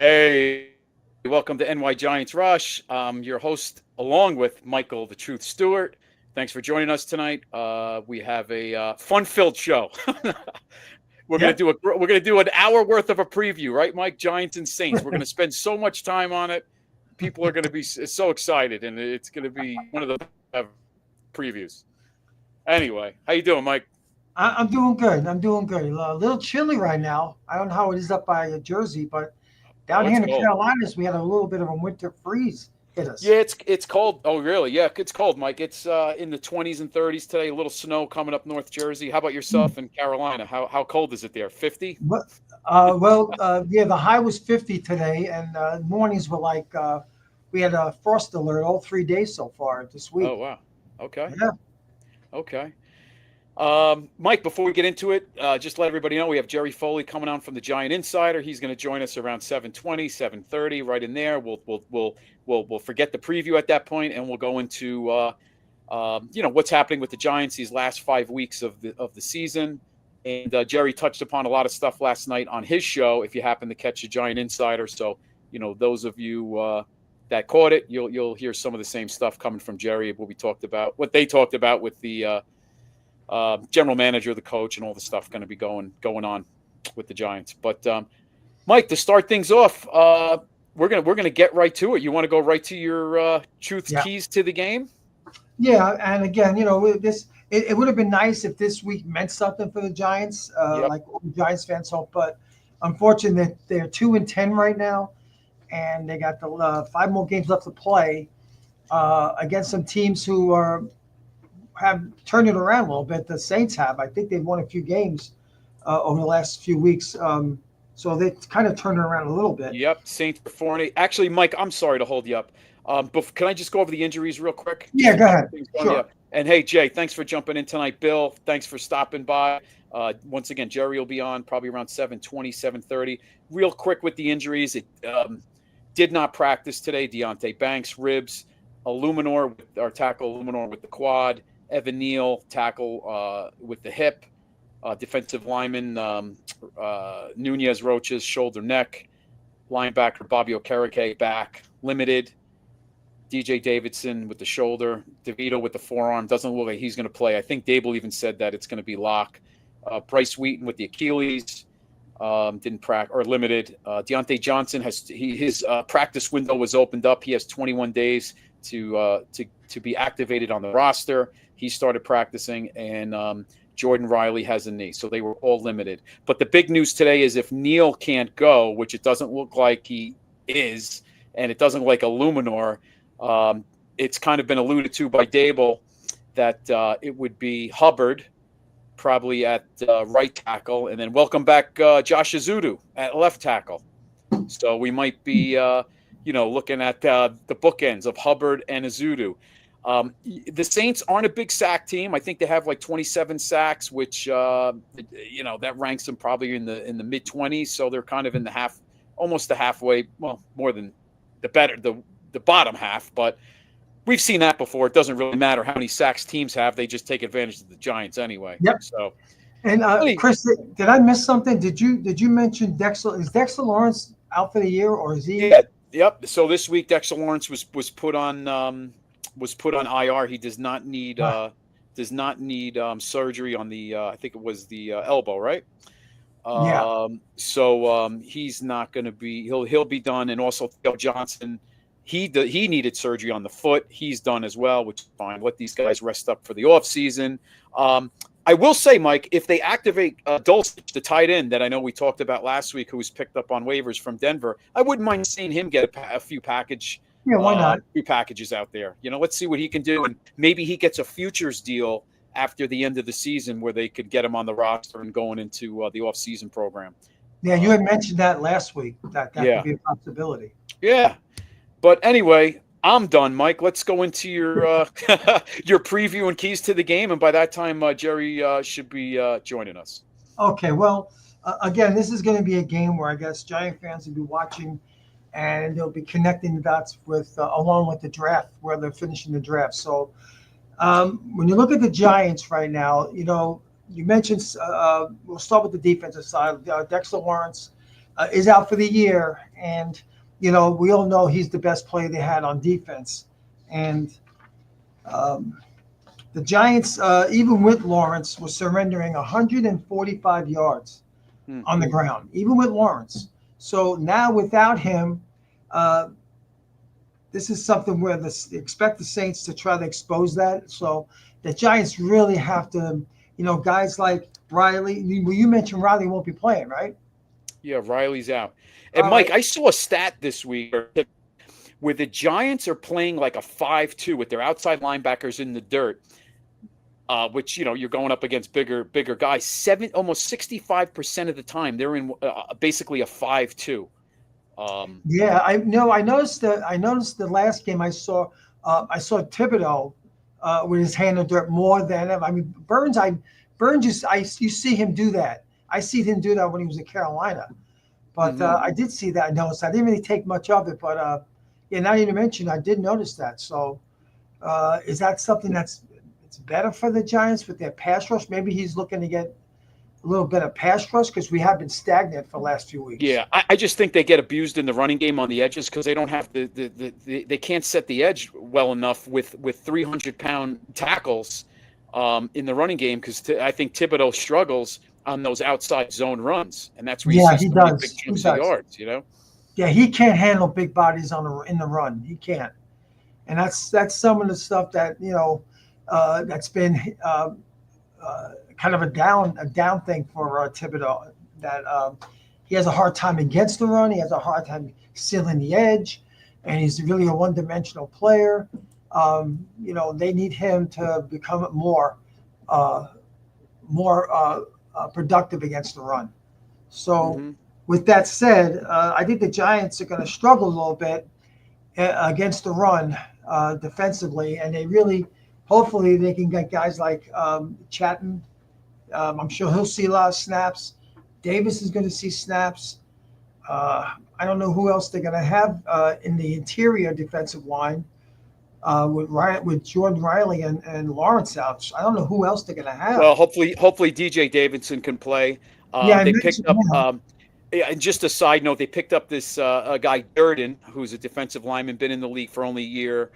Hey, welcome to NY Giants Rush. Your host, along with Michael the Truth Stewart. Thanks for joining us tonight. We have a fun-filled show. Yep. We're gonna do an hour worth of a preview, right, Mike? Giants and Saints. We're gonna spend so much time on it. People are gonna be so excited, and it's gonna be one of the previews. Anyway, how you doing, Mike? I'm doing good. I'm doing good. A little chilly right now. I don't know how it is up by Jersey, but down Oh, here it's in the cold. Carolinas, we had a little bit of a winter freeze hit Yeah, us. it's cold. Oh, really? Yeah, it's cold, Mike. It's in the 20s and 30s today. A little snow coming up North Jersey. How about Mm. yourself in Carolina? How cold is it there? 50? Yeah, the high was 50 today, and mornings were like we had a frost alert all 3 days so far this Oh, week. wow. Okay. Yeah, Okay. Mike, before we get into it, just let everybody know we have Jerry Foley coming on from the Giant Insider. He's going to join us around 7:20, 7:30, right in there. We'll forget the preview at that point, and we'll go into what's happening with the Giants these last 5 weeks of the season. And Jerry touched upon a lot of stuff last night on his show. If you happen to catch the Giant Insider, so those of you that caught it, you'll hear some of the same stuff coming from Jerry. What they talked about with the general manager, the coach, and all the stuff going to be going on with the Giants. But Mike, to start things off, we're gonna get right to it. You want to go right to your truth's yeah, keys to the game? yeah. And again, it would have been nice if this week meant something for the Giants, Yep. like all the Giants fans hope. But unfortunately, they're 2-10 right now, and they got the 5 more games left to play against some teams who have turned it around a little bit. The Saints have. I think they've won a few games over the last few weeks, so they kind of turned it around a little bit. Yep. Saints are 4-8. Actually, Mike, I'm sorry to hold you up. But can I just go over the injuries real quick? Yeah, Just a go couple ahead. of things on you. Sure. And hey, Jay, thanks for jumping in tonight. Bill, thanks for stopping by. Once again, Jerry will be on probably around 7:20, 7:30. Real quick with the injuries, it did not practice today. Deontay Banks, ribs. Our tackle Luminor with the quad. Evan Neal, tackle with the hip. Defensive lineman Nunez Roches, shoulder, neck. Linebacker Bobby Okereke, back, limited. DJ Davidson with the shoulder. DeVito with the forearm. Doesn't look like he's going to play. I think Dable even said that it's going to be Locke. Bryce Wheaton with the Achilles. Didn't practice or limited. Deontay Johnson his practice window was opened up. He has 21 days to be activated on the roster. He started practicing, and Jordan Riley has a knee, so they were all limited. But the big news today is if Neal can't go, which it doesn't look like he is, and it doesn't look like a Luminor, it's kind of been alluded to by Dable that it would be Hubbard probably at right tackle, and then welcome back Josh Azudu at left tackle. So we might be, looking at the bookends of Hubbard and Azudu. The Saints aren't a big sack team. I think they have like 27 sacks, which that ranks them probably in the mid 20s. So they're kind of in almost the halfway. Well, more than the bottom half. But we've seen that before. It doesn't really matter how many sacks teams have. They just take advantage of the Giants anyway. Yep. So, And Chris, did I miss something? Did you mention Dexter? Is Dexter Lawrence out for the year, or is he? yeah, yep. So this week Dexter Lawrence was put on IR. He does not need surgery on the I think it was the elbow, right? Yeah. So he's not going to be. He'll be done. And also Theo Johnson, he needed surgery on the foot. He's done as well, which is fine. Let these guys rest up for the off season. I will say, Mike, if they activate Dulcich, the tight end that I know we talked about last week, who was picked up on waivers from Denver, I wouldn't mind seeing him get a few Yeah. Why not? packages out there. Let's see what he can do, and maybe he gets a futures deal after the end of the season where they could get him on the roster and going into the off-season program. Yeah, you had mentioned that last week. That could Yeah, be a possibility. yeah. But anyway, I'm done, Mike. Let's go into your your preview and keys to the game, and by that time, Jerry should be joining us. Okay. Well, again, this is going to be a game where I guess Giant fans will be watching, and they'll be connecting the dots with along with the draft where they're finishing the draft. So when you look at the Giants right now, you mentioned we'll start with the defensive side. Dexter Lawrence is out for the year, and we all know he's the best player they had on defense. And um, the Giants, even with Lawrence, was surrendering 145 yards Hmm. on the ground, even with Lawrence. So now without him, uh, this is something where expect the Saints to try to expose that. So the Giants really have to, guys like Riley. Well, you mentioned Riley won't be playing, right? Yeah, Riley's out. And All Mike, right. I saw a stat this week where the Giants are playing like a 5-2 with their outside linebackers in the dirt. Which you're going up against bigger guys. Almost 65% of the time they're in basically a 5-2. Yeah, I know. I noticed that. I noticed the last game I saw. I saw Thibodeau with his hand in the dirt more than ever. I mean, Burns. Burns. You see him do that. I see him do that when he was in Carolina. But Mm-hmm. I did see that. I noticed. I didn't really take much of it, but yeah. Now you mentioned, I did notice that. So is that something it's better for the Giants with their pass rush? Maybe he's looking to get a little bit of pass rush because we have been stagnant for the last few weeks. Yeah, I just think they get abused in the running game on the edges because they don't have they can't set the edge well enough with 300-pound tackles in the running game because I think Thibodeau struggles on those outside zone runs, and that's where you Yeah, see he so many big does. He chunks of does. yards. Yeah, he can't handle big bodies in the run. He can't, and that's some of the stuff that that's been kind of a down thing for Thibodeau. That he has a hard time against the run. He has a hard time sealing the edge, and he's really a one-dimensional player. They need him to become uh, more productive against the run. So, Mm-hmm. with that said, I think the Giants are going to struggle a little bit against the run defensively, and hopefully, they can get guys like Chatton. I'm sure he'll see a lot of snaps. Davis is going to see snaps. I don't know who else they're going to have in the interior defensive line with Jordan Riley and Lawrence out. I don't know who else they're going to have. Well, hopefully DJ Davidson can play. Yeah, I They picked mentioned up. him. Yeah, and just a side note, they picked up this guy Durden, who's a defensive lineman, been in the league for only a year.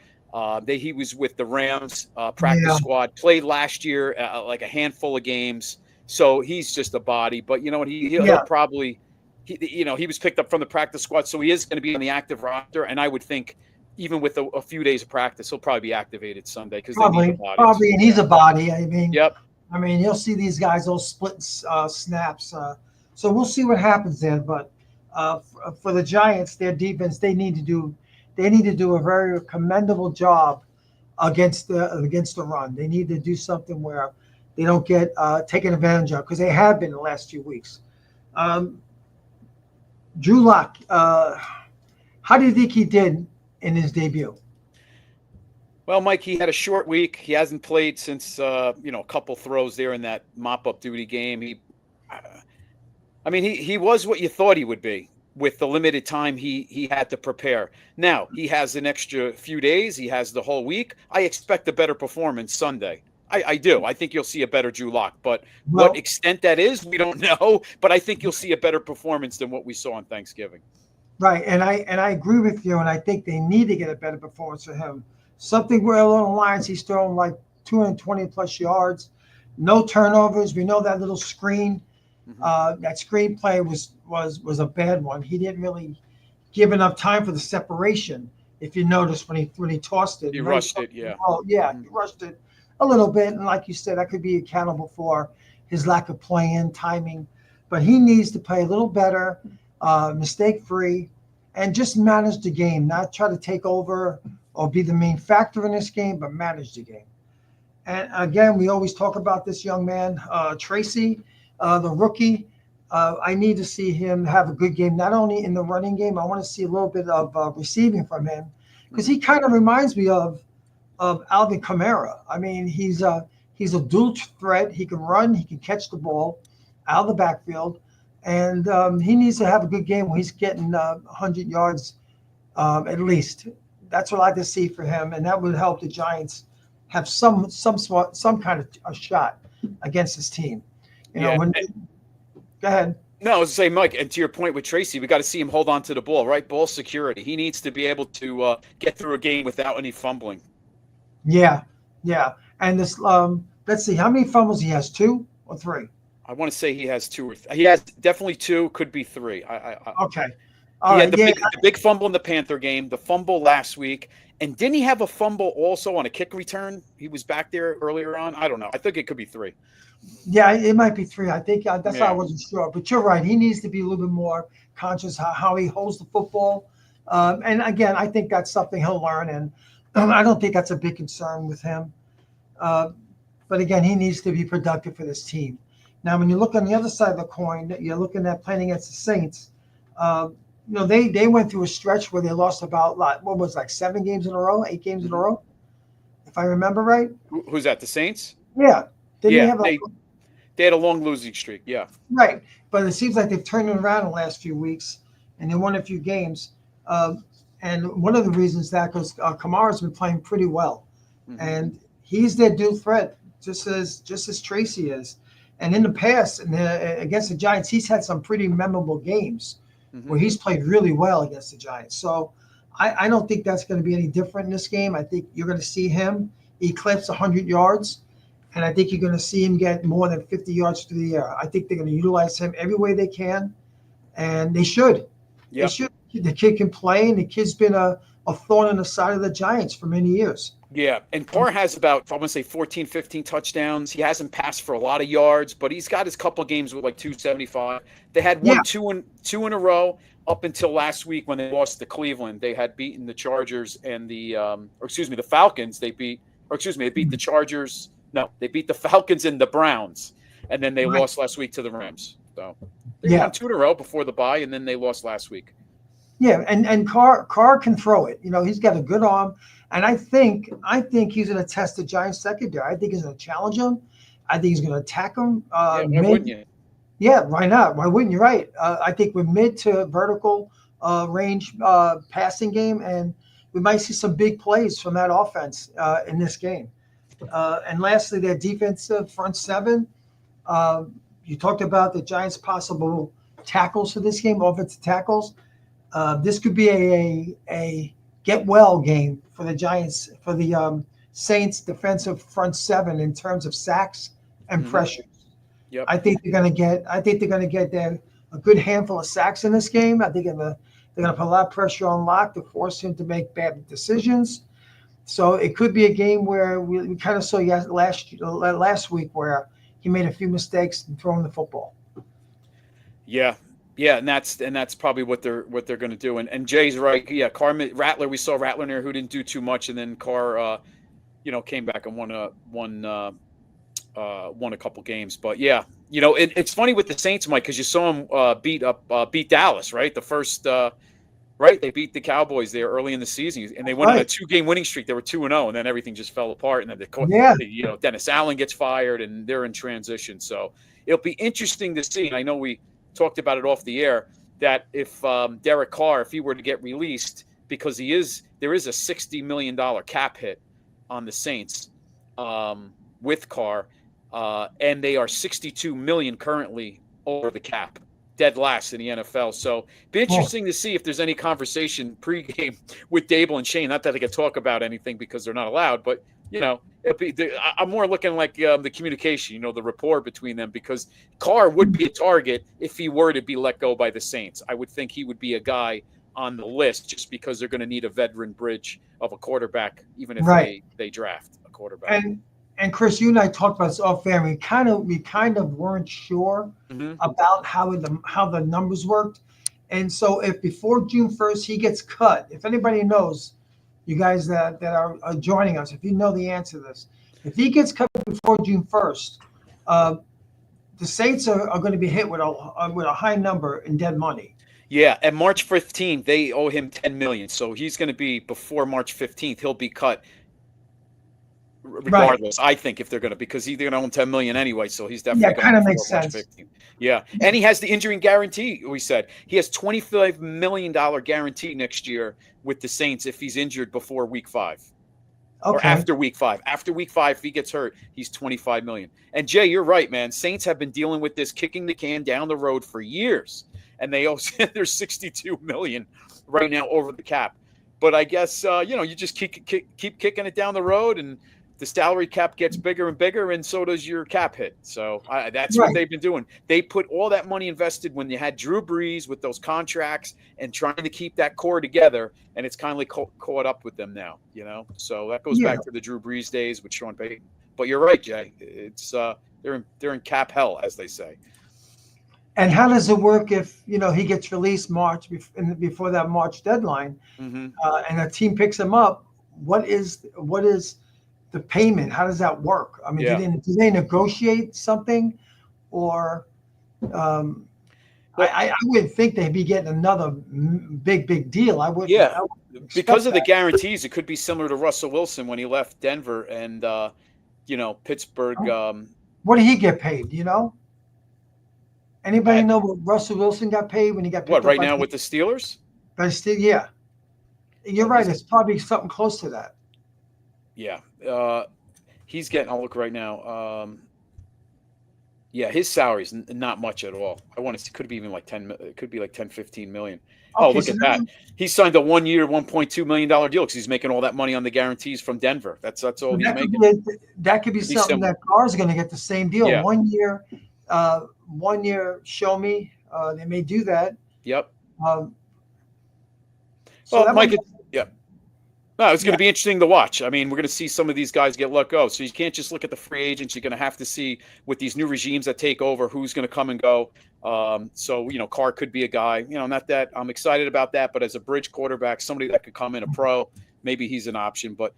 He was with the Rams practice Yeah, squad, played last year like a handful of games, so he's just a body. But you know what? He'll yeah, probably he was picked up from the practice squad, so he is going to be on the active roster. And I would think even with a few days of practice, he'll probably be activated Sunday because they need the bodies. probably, and he's Yeah. a body. I mean, Yep. you'll see these guys all split snaps. So we'll see what happens there. But for the Giants, their defense, they need to do a very commendable job against the run. They need to do something where they don't get taken advantage of because they have been the last few weeks. Um, Drew Lock, how do you think he did in his debut? Well, Mike, he had a short week. He hasn't played since a couple throws there in that mop-up duty game. He was what you thought he would be with the limited time he had to prepare. Now he has an extra few days. He has the whole week. I expect a better performance Sunday. I do. I think you'll see a better Drew Lock, but what Well, extent that is, we don't know. But I think you'll see a better performance than what we saw on Thanksgiving. right, and I agree with you, and I think they need to get a better performance for him. Something where along the lines he's thrown like 220 plus yards, no turnovers. We know that little Mm-hmm. that screenplay was a bad one. He didn't really give enough time for the separation. If you notice when he tossed it, He rushed it, yeah. Oh yeah, Mm-hmm. he rushed it a little bit, and like you said, that could be accountable for his lack of playing timing. But he needs to play a little better, mistake free, and just manage the game, not try to take over or be the main factor in this game, but manage the game. And again, we always talk about this young man, Tracy, the rookie. I need to see him have a good game, not only in the running game. I want to see a little bit of receiving from him because he kind of reminds me of Alvin Kamara. I mean, he's a dual threat. He can run, he can catch the ball out of the backfield, and he needs to have a good game where he's getting 100 yards at least. That's what I like to see for him, and that would help the Giants have some kind of a shot against this team. Yeah. Go ahead. No, I was saying, Mike, and to your point with Tracy, we got to see him hold on to the ball, right? Ball security. He needs to be able to get through a game without any fumbling. Yeah, yeah. And this, let's see, how many fumbles he has? 2 or 3? I want to say he has 2 or he has definitely 2, could be 3. Okay. All He had right. Yeah. the big fumble in the Panther game, the fumble last week, and didn't he have a fumble also on a kick return? He was back there earlier on. I don't know. I think it could be 3. Yeah, it might be 3. I think that's why I Yeah. wasn't sure. But you're right. He needs to be a little bit more conscious how he holds the football. And again, I think that's something he'll learn. And I don't think that's a big concern with him. Uh, but again, he needs to be productive for this team. Now, when you look on the other side of the coin, you're looking at playing against the Saints. They went through a stretch where they lost about what was like 7 games in a row, 8 games in a row, if I remember right. Who's that? The Saints? Yeah. Didn't he Yeah, have they had a long losing streak. Yeah. right? But it seems like they've turned it around the last few weeks, and they won a few games. And one of the reasons that because Kamara's been playing pretty well, and he's their dual threat, just as Tracy is. And in the past, against the Giants, he's had some pretty memorable games where he's played really well against the Giants. So I don't think that's going to be any different in this game. I think you're going to see him eclipse 100 yards. And I think you're going to see him get more than 50 yards through the air. I think they're going to utilize him every way they can, and they should. Yep. They should. The kid can play, and the kid's been a thorn in the side of the Giants for many years. Yeah, and Carr has about, I want to say 14, 15 touchdowns. He hasn't passed for a lot of yards, but he's got his couple games with like 275. They had won two in a row up until last week when they lost to Cleveland. They had beaten the Chargers and the Falcons. They beat the Chargers. No, they beat the Falcons and the Browns, and then they lost last week to the Rams. So they won 2 in a row before the bye, and then they lost last week. Yeah, and Carr can throw it. He's got a good arm, and I think he's going to test the Giants secondary. I think he's going to challenge them. I think he's going to attack them. Why wouldn't you? Yeah, why not? Why wouldn't you? Right. I think we're mid to vertical range passing game, and we might see some big plays from that offense in this game. And lastly, their defensive front 7. You talked about the Giants' possible tackles for this game, offensive tackles. This could be a get well game for the Giants, for the Saints' defensive front 7 in terms of sacks and pressures. Yep. I think they're going to get a good handful of sacks in this game. I think they're going to put a lot of pressure on Locke to force him to make bad decisions. So it could be a game where we kind of saw last week where he made a few mistakes in throwing the football. Yeah, and that's probably what they're going to do. And Jay's right. Yeah, Rattler. We saw Rattler there who didn't do too much, and then Carr, came back and won a couple games. But yeah, it's funny with the Saints, Mike, because you saw him beat Dallas, right? The first. Right, they beat the Cowboys there early in the season, and they went on a 2-game winning streak. They were 2-0, and then everything just fell apart. And then Dennis Allen gets fired, and they're in transition. So it'll be interesting to see. And I know we talked about it off the air that if Derek Carr, if he were to get released, because there is a $60 million cap hit on the Saints with Carr, and they are $62 million currently over the cap. Dead last in the NFL. So be interesting to see if there's any conversation pregame with Dable and Shane. Not that they can talk about anything because they're not allowed, but I'm more looking like the communication, the rapport between them, because Carr would be a target if he were to be let go by the Saints. I would think he would be a guy on the list just because they're going to need a veteran bridge of a quarterback, even if they draft a quarterback. And Chris, you and I talked about this off air. We kind of weren't sure about how the numbers worked, and so if before June 1st he gets cut, if anybody knows, you guys that are joining us, if you know the answer to this, if he gets cut before June 1st, the Saints are going to be hit with a high number in dead money. Yeah, at March 15th they owe him $10 million, so he's going to be before March 15th. He'll be cut. Regardless, I think if they're going to, because they're going to own $10 million anyway, so he's definitely kind of makes sense. 15th. Yeah, and he has the injury guarantee. We said he has $25 million guarantee next year with the Saints if he's injured before Week 5. or Okay. after week 5. After week 5, if he gets hurt, he's 25 million. And Jay, you're right, man. Saints have been dealing with this, kicking the can down the road for years, and they also there's 62 million right now over the cap. But I guess you just keep kicking it down the road, and the salary cap gets bigger and bigger, and so does your cap hit. So that's what Right. they've been doing. They put all that money invested when you had Drew Brees with those contracts and trying to keep that core together, and it's kind of caught up with them now. So that goes Yeah. back to the Drew Brees days with Sean Payton. But you're right, Jay. It's they're in cap hell, as they say. And how does it work if he gets released before that March deadline, Mm-hmm. and a team picks him up? What is the payment? How does that work? I mean, Yeah. do they negotiate something, or I wouldn't think they'd be getting another big deal. I wouldn't. Yeah, I wouldn't because of the expect guarantees, it could be similar to Russell Wilson when he left Denver and Pittsburgh. that. What did he get paid? Do you know? Anybody know what Russell Wilson got paid when he got picked What up right by now with the Steelers? But still, yeah, you're Oh, right. It's probably something close to that. Yeah, he's getting. I'll look right now. Yeah, his salary's not much at all. I want to see, could be even like 10. It could be like 10, 15 million. Oh, Okay, look so at that. He signed a 1-year, $1.2 million deal because he's making all that money on the guarantees from Denver. That's all he's making. That could be something similar. that Carr's going to get the same deal. Yeah. 1 year, 1 year. Show me. They may do that. Yep. So Well, that Mike, might- yeah. No, it's going to be interesting to watch. I mean, we're going to see some of these guys get let go. So you can't just look at the free agents. You're going to have to see with these new regimes that take over who's going to come and go. So, Carr could be a guy, not that I'm excited about that, but as a bridge quarterback, somebody that could come in a pro, maybe he's an option. But,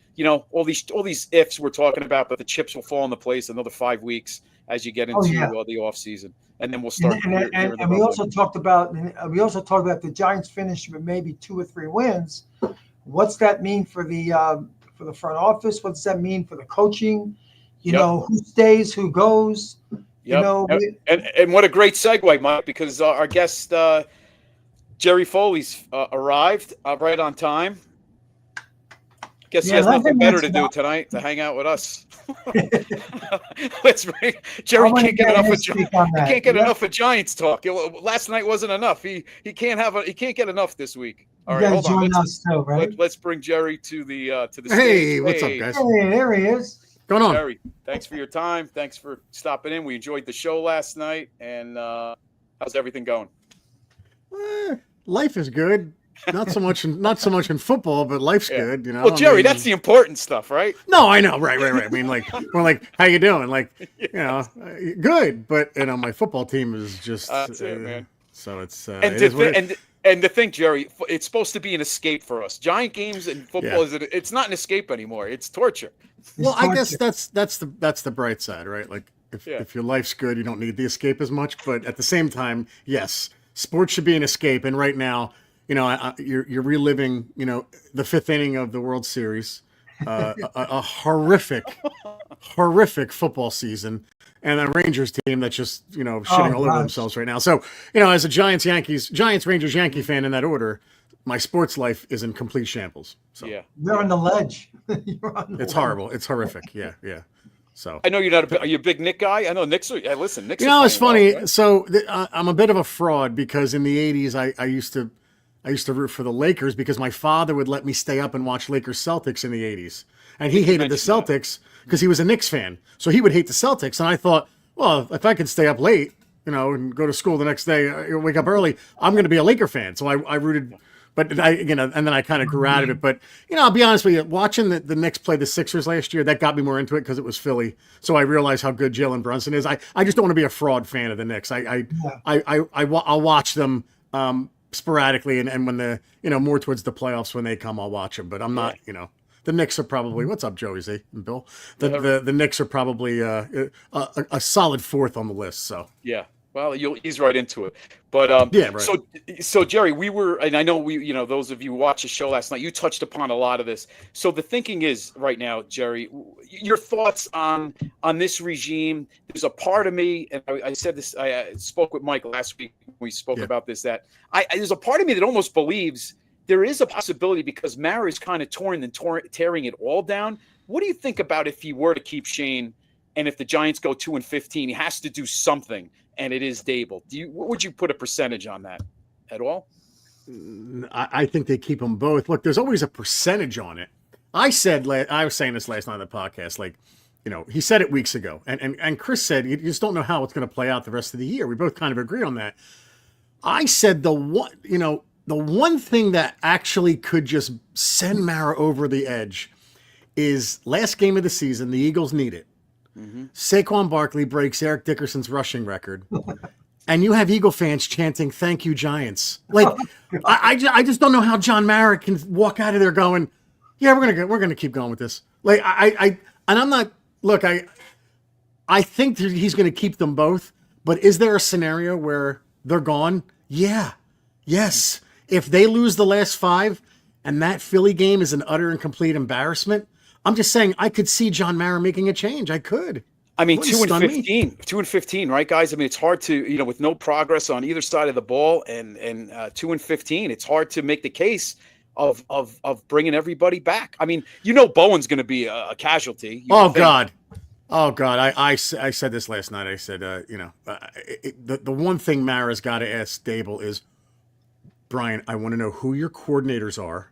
all these ifs we're talking about, but the chips will fall into place another 5 weeks as you get into the offseason. And then we'll start. And we also talked about the Giants finish with maybe 2 or 3 wins. What's that mean for the front office? What's that mean for the coaching? Who stays, who goes? Yep. And what a great segue, Mike, because our guest Jerry Foley's arrived right on time. Guess he has nothing better to do tonight to hang out with us. Let's bring Jerry. Can't get enough of Giants talk. Last night wasn't enough. He can't get enough this week. All right, hold on. Let's bring Jerry to the stage. Hey, what's up, guys? Hey, there he is. Going on? Jerry, thanks for your time. Thanks for stopping in. We enjoyed the show last night. And how's everything going? Life is good. Not so much in football, but life's good. Well, Jerry, that's the important stuff, right? No, I know. Right. I mean, we're like, how you doing? Good. But my football team is just. That's it, man. So it's. And to think, Jerry, it's supposed to be an escape for us. Giant games and football it's not an escape anymore. It's torture. Well, I guess that's the bright side, right? Like if your life's good, you don't need the escape as much. But at the same time, yes, sports should be an escape. And right now, you're reliving, the 5th inning of the World Series, a horrific football season, and a Rangers team that's just, shitting all over themselves right now. So, as a Giants, Rangers, Yankee fan in that order, my sports life is in complete shambles. So yeah, you're on the ledge. It's horrible. It's horrific. Yeah. So I know you're not. Are you a big Knick guy? I know Knicks. Listen, Knicks. It's funny. Well, right? So I'm a bit of a fraud because in the '80s I used to root for the Lakers because my father would let me stay up and watch Lakers Celtics in the '80s, and he hated the Celtics because he was a Knicks fan. So he would hate the Celtics, and I thought, well, if I could stay up late, and go to school the next day, wake up early, I'm going to be a Laker fan. So I rooted. But and then I kind of grew out of it. But I'll be honest with you, watching the Knicks play the Sixers last year, that got me more into it because it was Philly. So I realized how good Jalen Brunson is. I just don't want to be a fraud fan of the Knicks. I'll watch them sporadically, and when the more towards the playoffs when they come, I'll watch them. But I'm not the Knicks are probably what's up, Joey Z and Bill. The Knicks are probably a solid 4th on the list. So yeah. Well, you'll ease right into it, but right. So Jerry, we were, and I know those of you who watched the show last night, you touched upon a lot of this. So the thinking is right now, Jerry, your thoughts on this regime. There's a part of me, and I said this. I spoke with Mike last week. We spoke about this. That there's a part of me that almost believes there is a possibility because Mara is kind of tearing it all down. What do you think about if he were to keep Shane, and if the Giants go 2-15, he has to do something, and it is Dable? What would you put a percentage on that at all? I think they keep them both. Look, there's always a percentage on it. I was saying this last night on the podcast, like, he said it weeks ago, and Chris said you just don't know how it's going to play out the rest of the year. We both kind of agree on that. I said the one thing that actually could just send Mara over the edge is last game of the season. The Eagles need it. Mm-hmm. Saquon Barkley breaks Eric Dickerson's rushing record. And you have Eagle fans chanting, "Thank you, Giants." Like, I just don't know how John Mara can walk out of there going, "Yeah, we're gonna keep going with this." Like, and I'm not. Look, I think that he's gonna keep them both. But is there a scenario where they're gone? Yeah, yes. If they lose the last 5, and that Philly game is an utter and complete embarrassment, I'm just saying I could see John Mara making a change. I could. I mean, 2-15, right, guys? I mean, it's hard to, with no progress on either side of the ball, and 2-15, it's hard to make the case of bringing everybody back. I mean, Bowen's going to be a casualty. God. I said this last night. I said, the one thing Mara's got to ask Dable is, Brian, I want to know who your coordinators are.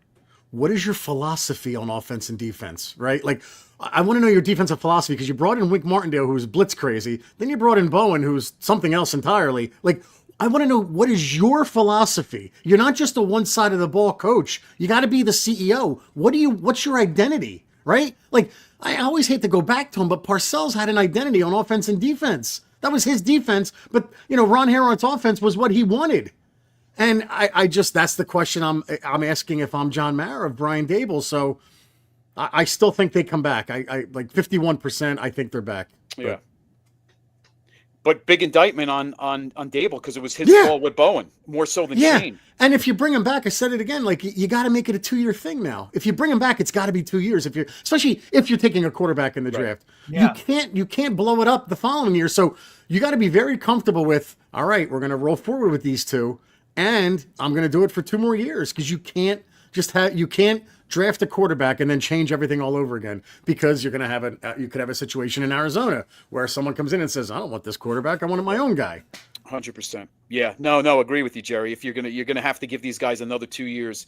What is your philosophy on offense and defense, right? Like, I want to know your defensive philosophy, because you brought in Wink Martindale, who's blitz crazy. Then you brought in Bowen, who's something else entirely. Like, I want to know, what is your philosophy? You're not just a one side of the ball coach. You got to be the CEO. What's your identity, right? Like, I always hate to go back to him, but Parcells had an identity on offense and defense. That was his defense. But, Ron Harron's offense was what he wanted. And I just, that's the question I'm asking if I'm John Mara of Brian Dable. So I still think they come back. I like 51%. I think they're back. Yeah. But big indictment on Dable, because it was his fault with Bowen more so than Shane. And if you bring him back, I said it again, like, you got to make it a 2-year thing now. If you bring him back, it's got to be 2 years. Especially if you're taking a quarterback in the draft, you can't blow it up the following year. So you got to be very comfortable with, all right, we're going to roll forward with these two. And I'm going to do it for 2 more years, because you can't draft a quarterback and then change everything all over again, because you're going to you could have a situation in Arizona where someone comes in and says, I don't want this quarterback. I wanted my own guy. 100%. Yeah, no, agree with you, Jerry. If you're gonna have to give these guys another 2 years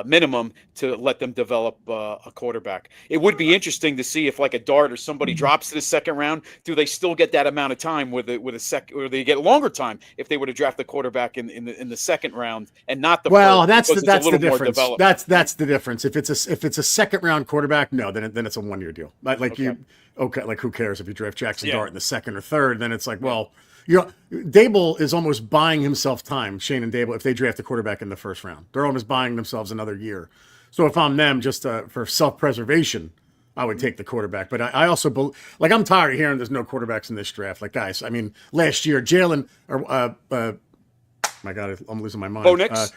minimum to let them develop a quarterback. It would be interesting to see if, like, a dart or somebody drops to the second round. Do they still get that amount of time with a second, or they get longer time if they were to draft the quarterback in the second round and not the first? That's the difference. That's the difference. If it's a second round quarterback, no, then it's a 1 year deal. Like like, who cares if you draft Jackson Dart in the second or third? Then it's like, well. Dable is almost buying himself time, Shane and Dable, if they draft a quarterback in the first round. They're almost buying themselves another year. So if I'm them, just for self-preservation, I would take the quarterback. But I also, I'm tired of hearing there's no quarterbacks in this draft. Like, guys, I mean, last year, Jalen, my God, I'm losing my mind. Bo Nix?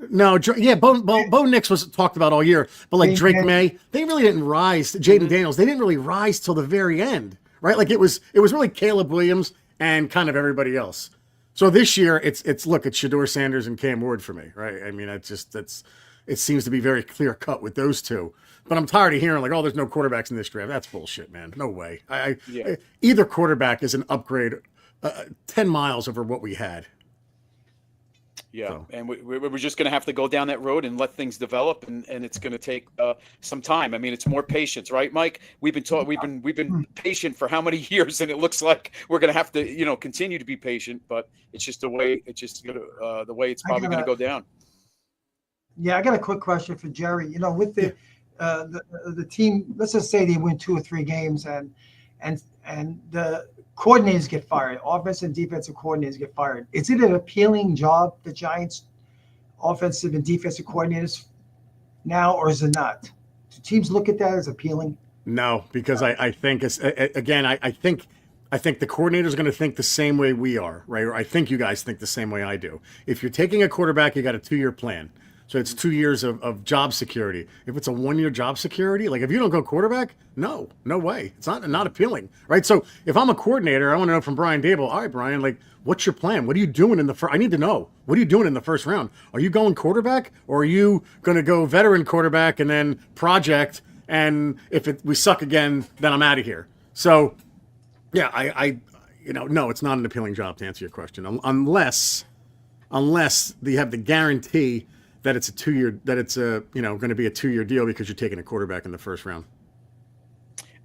Bo Nix was talked about all year. But, like, Drake May, they really didn't rise. Jaden Daniels, they didn't really rise till the very end, right? Like, it was really Caleb Williams and kind of everybody else. So this year, it's Shedeur Sanders and Cam Ward for me, right? I mean, it seems to be very clear cut with those two. But I'm tired of hearing, like, there's no quarterbacks in this draft. That's bullshit, man. No way. Either quarterback is an upgrade 10 miles over what we had. Yeah, so. And we're just going to have to go down that road and let things develop, and it's going to take some time. I mean, it's more patience, right, Mike? We've been patient for how many years, and it looks like we're going to have to, continue to be patient. But it's just the way the way it's probably going to go down. Yeah, I got a quick question for Jerry. With the team, let's just say they win 2 or 3 games, and the coordinators get fired, offensive and defensive coordinators get fired. Is it an appealing job, the Giants' offensive and defensive coordinators now, or is it not? Do teams look at that as appealing? No, because I think I think the coordinator's going to think the same way we are, right? Or I think you guys think the same way I do. If you're taking a quarterback, you got a 2-year plan. So it's 2 years of job security. If it's a 1-year job security, like, if you don't go quarterback, no way. It's not appealing, right? So if I'm a coordinator, I want to know from Brian Dable, all right, Brian, like, what's your plan? What are you doing in the first? I need to know. What are you doing in the first round? Are you going quarterback, or are you going to go veteran quarterback and then project and if we suck again, then I'm out of here. So, yeah, no, it's not an appealing job to answer your question, unless you have the guarantee that it's going to be a 2-year deal because you're taking a quarterback in the first round.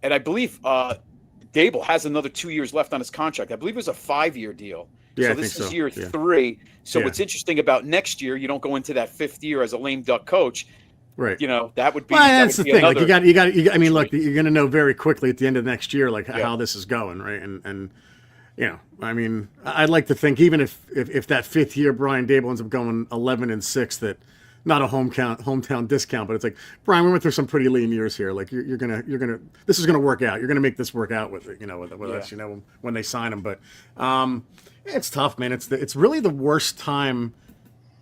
And I believe Dable has another 2 years left on his contract. I believe it was a 5-year deal. Yeah, So I this think is so. year Yeah. 3. So Yeah. what's interesting about next year, you don't go into that 5th year as a lame duck coach. Right. That would be. Well, that that's would the be thing. Like you got. I mean, look, injury. you're going to know very quickly at the end of next year, like how this is going, right? And I mean, I'd like to think even if that 5th year Brian Dable ends up going 11-6, that not a hometown discount, but it's like, Brian, we went through some pretty lean years here. Like you're gonna this is gonna work out. You're gonna make this work out with us, when they sign him. But it's tough, man. It's really the worst time,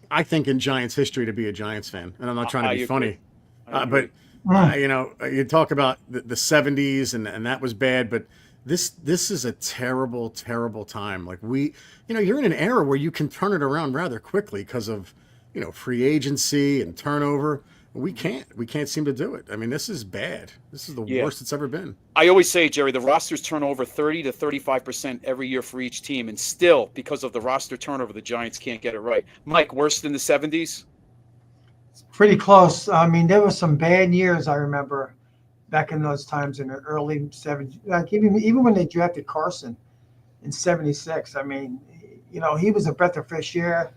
I think, in Giants history to be a Giants fan. And I'm not trying to be funny, but you talk about the 70s and that was bad, but this is a terrible, terrible time. Like you're in an era where you can turn it around rather quickly because of free agency and turnover. We can't seem to do it. I mean, this is bad. This is the worst it's ever been. I always say, Jerry, the rosters turn over 30 to 35% every year for each team, and still, because of the roster turnover, the Giants can't get it right. Mike, worse than the 70s? It's pretty close. I mean, there were some bad years, I remember, back in those times in the early 70s. Like even when they drafted Carson in 76, I mean, he was a breath of fresh air.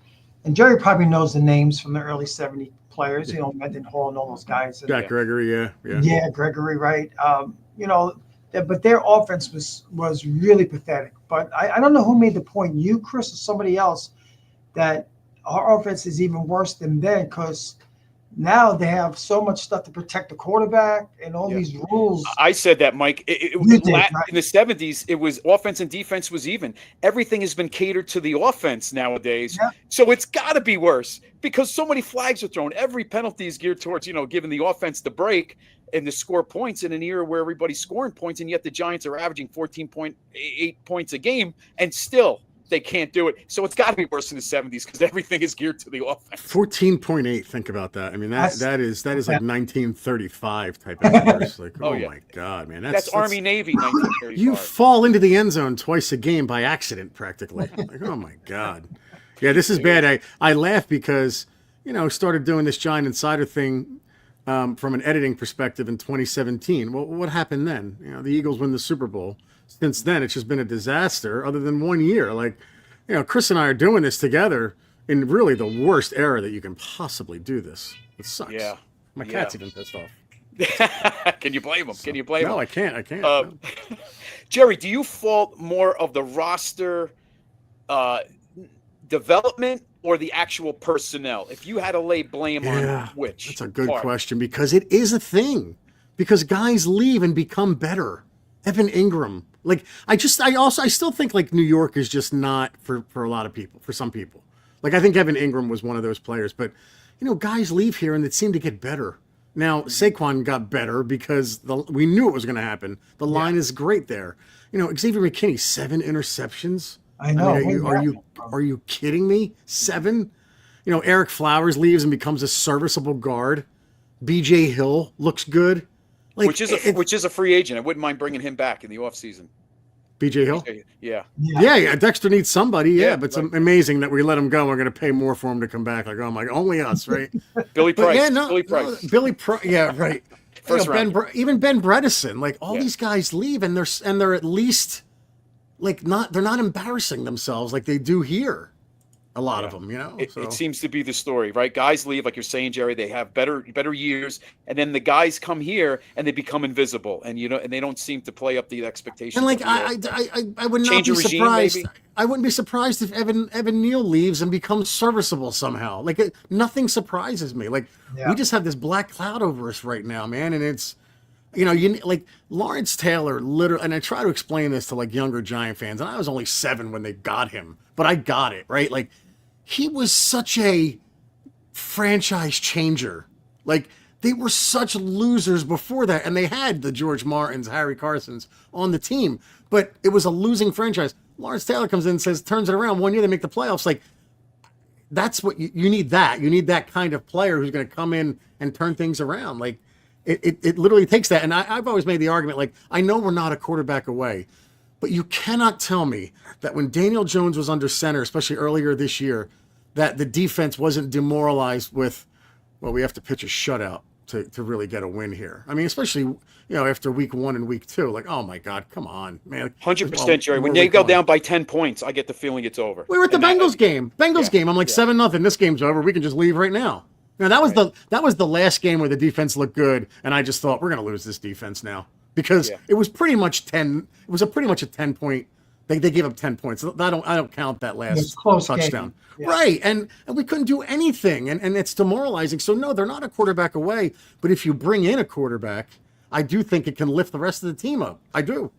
And Jerry probably knows the names from the early 70 players, Mendenhall and all those guys. Jack Gregory, yeah. Yeah, Gregory, right. But their offense was really pathetic. But I don't know who made the point, you, Chris, or somebody else, that our offense is even worse than then because now they have so much stuff to protect the quarterback and all these rules. I said that, Mike. In the 70s, it was offense and defense was even. Everything has been catered to the offense nowadays. Yeah. So it's got to be worse because so many flags are thrown. Every penalty is geared towards, giving the offense the break and to score points in an era where everybody's scoring points. And yet the Giants are averaging 14.8 points a game and still they can't do it. So it's got to be worse in the 70s because everything is geared to the offense. 14.8. Think about that. I mean, that is like 1935 type of numbers. Like, my God, man. That's Army Navy 1935. You fall into the end zone twice a game by accident, practically. Like, oh my God. Yeah, this is bad. I laugh because, started doing this Giant Insider thing from an editing perspective in 2017. Well, what happened then? The Eagles win the Super Bowl. Since then, it's just been a disaster other than 1 year. Like, Chris and I are doing this together in really the worst era that you can possibly do this. It sucks. Yeah. My cat's even pissed off. Can you blame him? Can you blame him? No, I can't. No. Jerry, do you fault more of the roster development or the actual personnel? If you had to lay blame on which? That's a good question because it is a thing. Because guys leave and become better. Evan Ingram. Like, I still think like New York is just not for a lot of people, for some people. Like, I think Evan Ingram was one of those players, but guys leave here and it seemed to get better. Now, Saquon got better because we knew it was going to happen. The line is great there. Xavier McKinney, 7 interceptions. I know. Are you kidding me? 7? Eric Flowers leaves and becomes a serviceable guard. BJ Hill looks good. Like, which is a free agent. I wouldn't mind bringing him back in the offseason. BJ Hill? Yeah. Dexter needs somebody. Yeah, but it's amazing that we let him go. We're going to pay more for him to come back. Like, oh my, only us, right? Billy Price. Billy Price. Yeah, right. First round. Even Ben Bredesen. Like, all these guys leave, and they're at least like they're not embarrassing themselves like they do here. A lot of them, It seems to be the story, right? Guys leave, like you're saying, Jerry. They have better years, and then the guys come here and they become invisible, and and they don't seem to play up the expectations. And like I would not be surprised. I wouldn't be surprised if Evan Neal leaves and becomes serviceable somehow. Like nothing surprises me. Like we just have this black cloud over us right now, man, and it's. Like Lawrence Taylor, literally, and I try to explain this to like younger Giant fans, and I was only 7 when they got him, but I got it, right? Like, he was such a franchise changer. Like, they were such losers before that, and they had the George Martins, Harry Carsons on the team, but it was a losing franchise. Lawrence Taylor comes in and turns it around. 1 year they make the playoffs. Like, that's what you need. You need that kind of player who's going to come in and turn things around. Like, it literally takes that. And I've always made the argument, like, I know we're not a quarterback away, but you cannot tell me that when Daniel Jones was under center, especially earlier this year, that the defense wasn't demoralized with, well, we have to pitch a shutout to really get a win here. I mean, especially, after week 1 and week 2, like, oh my God, come on, man. 100%, Jerry. When they go down by 10 points, I get the feeling it's over. We were at the Bengals game. Game. I'm like 7-0. This game's over. We can just leave right now. Now that was the last game where the defense looked good, and I just thought we're going to lose this defense now because it was pretty much 10. It was pretty much a 10-point. They gave up 10 points. I don't count that last touchdown. Yeah. Right. And we couldn't do anything. And it's demoralizing. So no, they're not a quarterback away. But if you bring in a quarterback, I do think it can lift the rest of the team up. I do.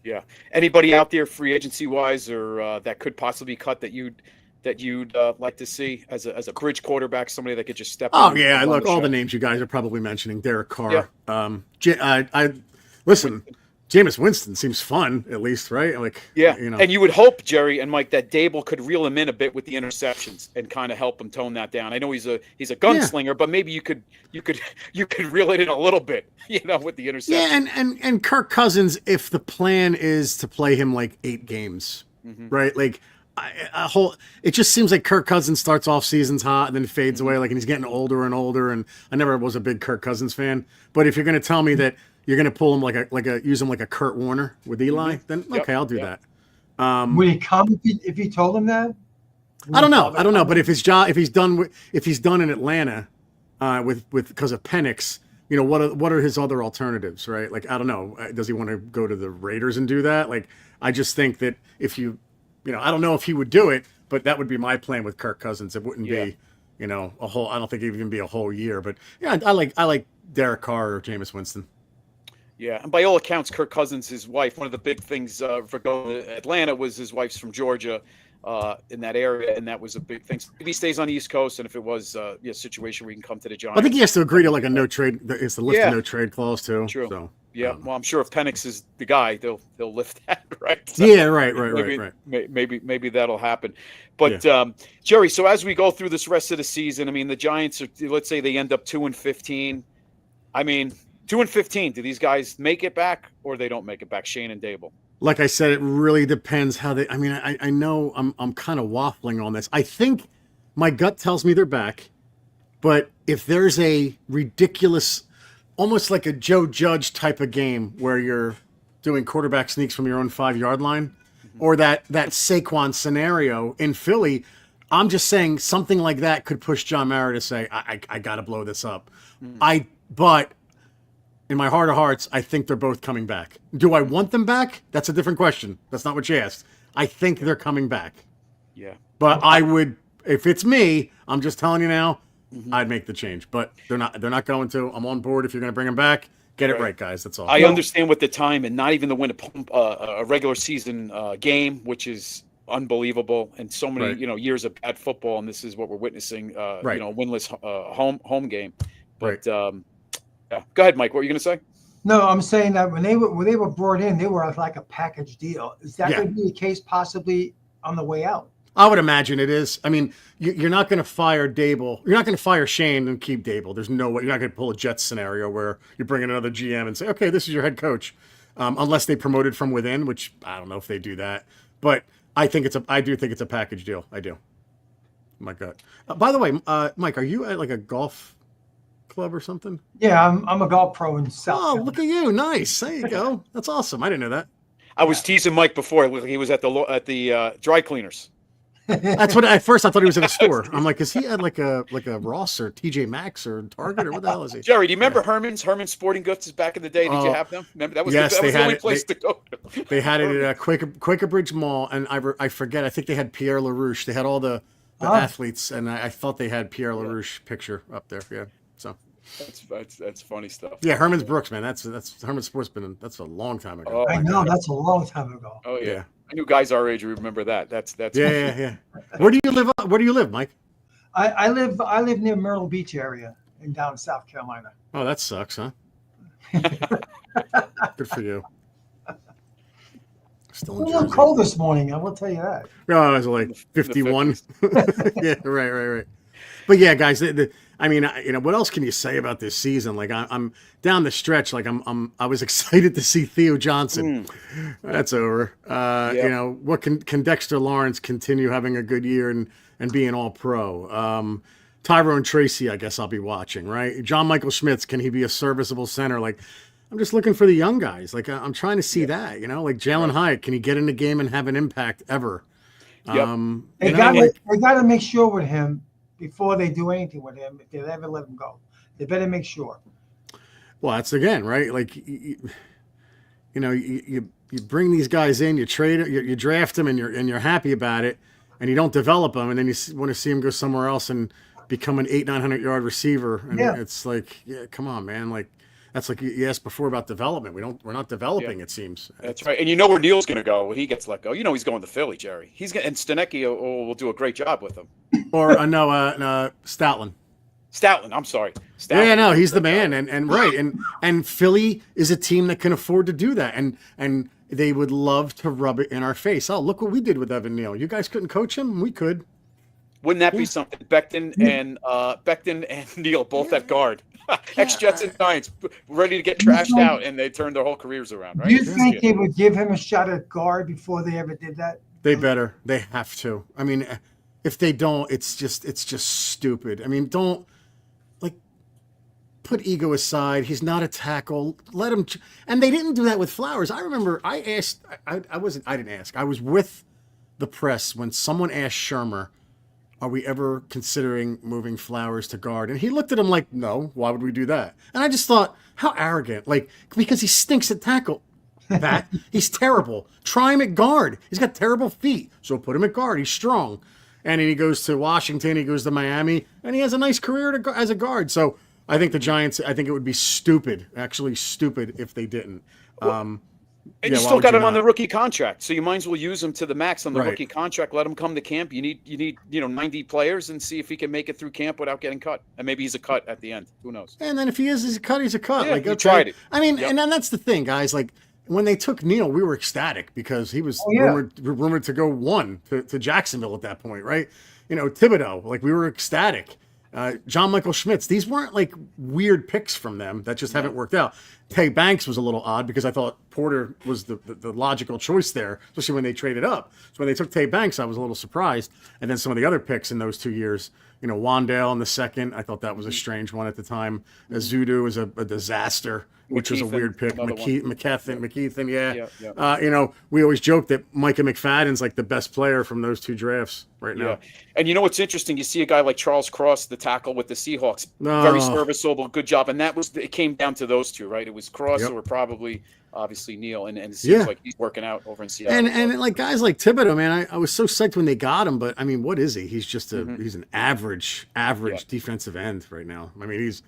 Yeah. Anybody out there free agency wise or that could possibly be cut that you'd like to see as a bridge quarterback, somebody that could just step in? Oh yeah, look, all the names you guys are probably mentioning. Derek Carr. Yeah. Listen. Jameis Winston seems fun, at least, right? Like, and you would hope, Jerry and Mike, that Dable could reel him in a bit with the interceptions and kind of help him tone that down. I know he's a gunslinger, but maybe you could reel it in a little bit, with the interceptions. Yeah, and Kirk Cousins, if the plan is to play him like 8 games, right? Like it just seems like Kirk Cousins starts off seasons hot and then fades away, like, and he's getting older and older. And I never was a big Kirk Cousins fan, but if you're going to tell me that you're going to pull him use him like a Kurt Warner with Eli, then okay, I'll do that. Would he come if you told him that? I don't know. But if he's done in Atlanta, because of Penix, what are his other alternatives, right? Like, I don't know. Does he want to go to the Raiders and do that? Like, I just think that if I don't know if he would do it, but that would be my plan with Kirk Cousins. It wouldn't be, a whole. I don't think it would even be a whole year. But yeah, I like Derek Carr or Jameis Winston. Yeah, and by all accounts, Kirk Cousins, his wife, one of the big things for going to Atlanta was his wife's from Georgia, in that area, and that was a big thing. So maybe he stays on the East Coast, and if it was a situation where he can come to the Giants. I think he has to agree to like a no trade. It's the lift a no trade clause too. True. So, yeah. Well, I'm sure if Penix is the guy, they'll lift that, right? So right. Maybe that'll happen. But Jerry, so as we go through this rest of the season, I mean, the Giants are, let's say they end up 2-15. I mean, 2-15. Do these guys make it back or they don't make it back? Shane and Dable. Like I said, it really depends how they. I mean, I know I'm kind of waffling on this. I think my gut tells me they're back, but if there's a ridiculous, almost like a Joe Judge type of game where you're doing quarterback sneaks from your own 5-yard line, or that Saquon scenario in Philly, I'm just saying something like that could push John Mara to say, I got to blow this up. But in my heart of hearts, I think they're both coming back. Do I want them back? That's a different question. That's not what you asked. I think they're coming back. Yeah. But I would, if it's me, I'm just telling you now, I'd make the change. But they're not going to. I'm on board if you're going to bring them back. Get it right, guys. That's all. I understand with the time and not even to win a regular season game, which is unbelievable, and so many years of bad football, and this is what we're witnessing. Winless home game. But yeah. Go ahead, Mike. What were you going to say? No, I'm saying that when they were brought in, they were like a package deal. Is that going to be the case possibly on the way out? I would imagine it is. I mean, you're not going to fire Dable. You're not going to fire Shane and keep Dable. There's no way. You're not going to pull a Jets scenario where you bring in another GM and say, okay, this is your head coach. Unless they promoted from within, which I don't know if they do that. But I do think it's a package deal. I do. My gut. By the way, Mike, are you at like a golf club or something? Yeah, I'm a golf pro in South Carolina. Look at you. Nice. There you go. That's awesome. I didn't know that. I was teasing Mike before. He was at the dry cleaners. That's what at first I thought he was at a store. I'm like, is he at like a Ross or TJ Maxx or Target or what the hell is he? Jerry, do you remember Herman's Sporting Goods back in the day? Did you have them? Remember that was the only place to go. They had it at Quaker Bridge Mall, and I forget. I think they had Pierre LaRouche. They had all the athletes, and I thought they had Pierre LaRouche picture up there. Yeah, so. That's funny stuff. Yeah, Herman's Brooks, man. That's Herman's Sports that's a long time ago. I know, that's a long time ago. Oh yeah. I knew guys our age remember that. That's yeah. Where do you live, Mike? I live near Myrtle Beach area in down South Carolina. Oh, that sucks, huh? Good for you. Still a little cold this morning, I will tell you that. Oh, it was like 51. Yeah, right. But yeah, guys, I mean, what else can you say about this season? Like, I'm down the stretch. Like, I was excited to see Theo Johnson. That's over. What can Dexter Lawrence continue having a good year and being all pro? Tyrone Tracy, I guess I'll be watching, right? John Michael Schmitz, can he be a serviceable center? Like, I'm just looking for the young guys. Like, I'm trying to see that, like Jalen Hyatt, can he get in the game and have an impact ever? Yep. They got to make sure with him before they do anything with him. If they ever let him go, they better make sure. Well, that's again, right? Like, you bring these guys in, you trade, you draft them, and you're happy about it, and you don't develop them, and then you want to see them go somewhere else and become an 800-900 yard receiver, and it's like, come on, man, like. That's like you asked before about development. We're not developing. It seems. That's right. And you know where Neal's going to go when he gets let go. He's going to Philly, Jerry. And Stanecki will do a great job with him. Or Stoutland. Stoutland. I'm sorry. Stoutland. Yeah, no, he's the man, and right, and Philly is a team that can afford to do that, and they would love to rub it in our face. Oh, look what we did with Evan Neal. You guys couldn't coach him. We could. Wouldn't that be something? Becton and Neal both at guard. Ex-Jets and Giants ready to get trashed out, and they turned their whole careers around, right? Do you think they would give him a shot at guard before they ever did that? They better. They have to. I mean, if they don't, it's just stupid. I mean, don't put ego aside. He's not a tackle. Let him. And they didn't do that with Flowers. I remember I asked. I didn't ask. I was with the press when someone asked Shermer, are we ever considering moving Flowers to guard? And he looked at him like, no, why would we do that? And I just thought, how arrogant. Like, because he stinks at tackle. Pat, he's terrible. Try him at guard. He's got terrible feet. So put him at guard. He's strong. And then he goes to Washington, he goes to Miami, and he has a nice career as a guard. So I think the Giants, I think it would be stupid, actually stupid, if they didn't. And you still got him on the rookie contract, so you might as well use him to the max on the rookie contract. Let him come to camp. You need 90 players, and see if he can make it through camp without getting cut. And maybe he's a cut at the end. Who knows? And then if he's a cut, he's a cut. Yeah, like, you tried it. I mean, and then that's the thing, guys. Like when they took Neal, we were ecstatic because he was rumored to go to Jacksonville at that point, right? Thibodeau, like we were ecstatic. John Michael Schmitz, these weren't like weird picks from them that just haven't worked out. Tay Banks was a little odd because I thought Porter was the logical choice there, especially when they traded up. So when they took Tay Banks, I was a little surprised. And then some of the other picks in those 2 years, Wandale in the second, I thought that was a strange one at the time. Zudu was a disaster, which was a weird pick. McKeithen, yeah. We always joke that Micah McFadden's like the best player from those two drafts right now. Yeah. And what's interesting? You see a guy like Charles Cross, the tackle with the Seahawks, very serviceable, good job. And it came down to those two, right? It was Cross or probably obviously Neal, and it seems like he's working out over in Seattle. And like guys like Thibodeau, man, I was so psyched when they got him, but I mean, what is he? He's just he's an average defensive end right now. I mean, he's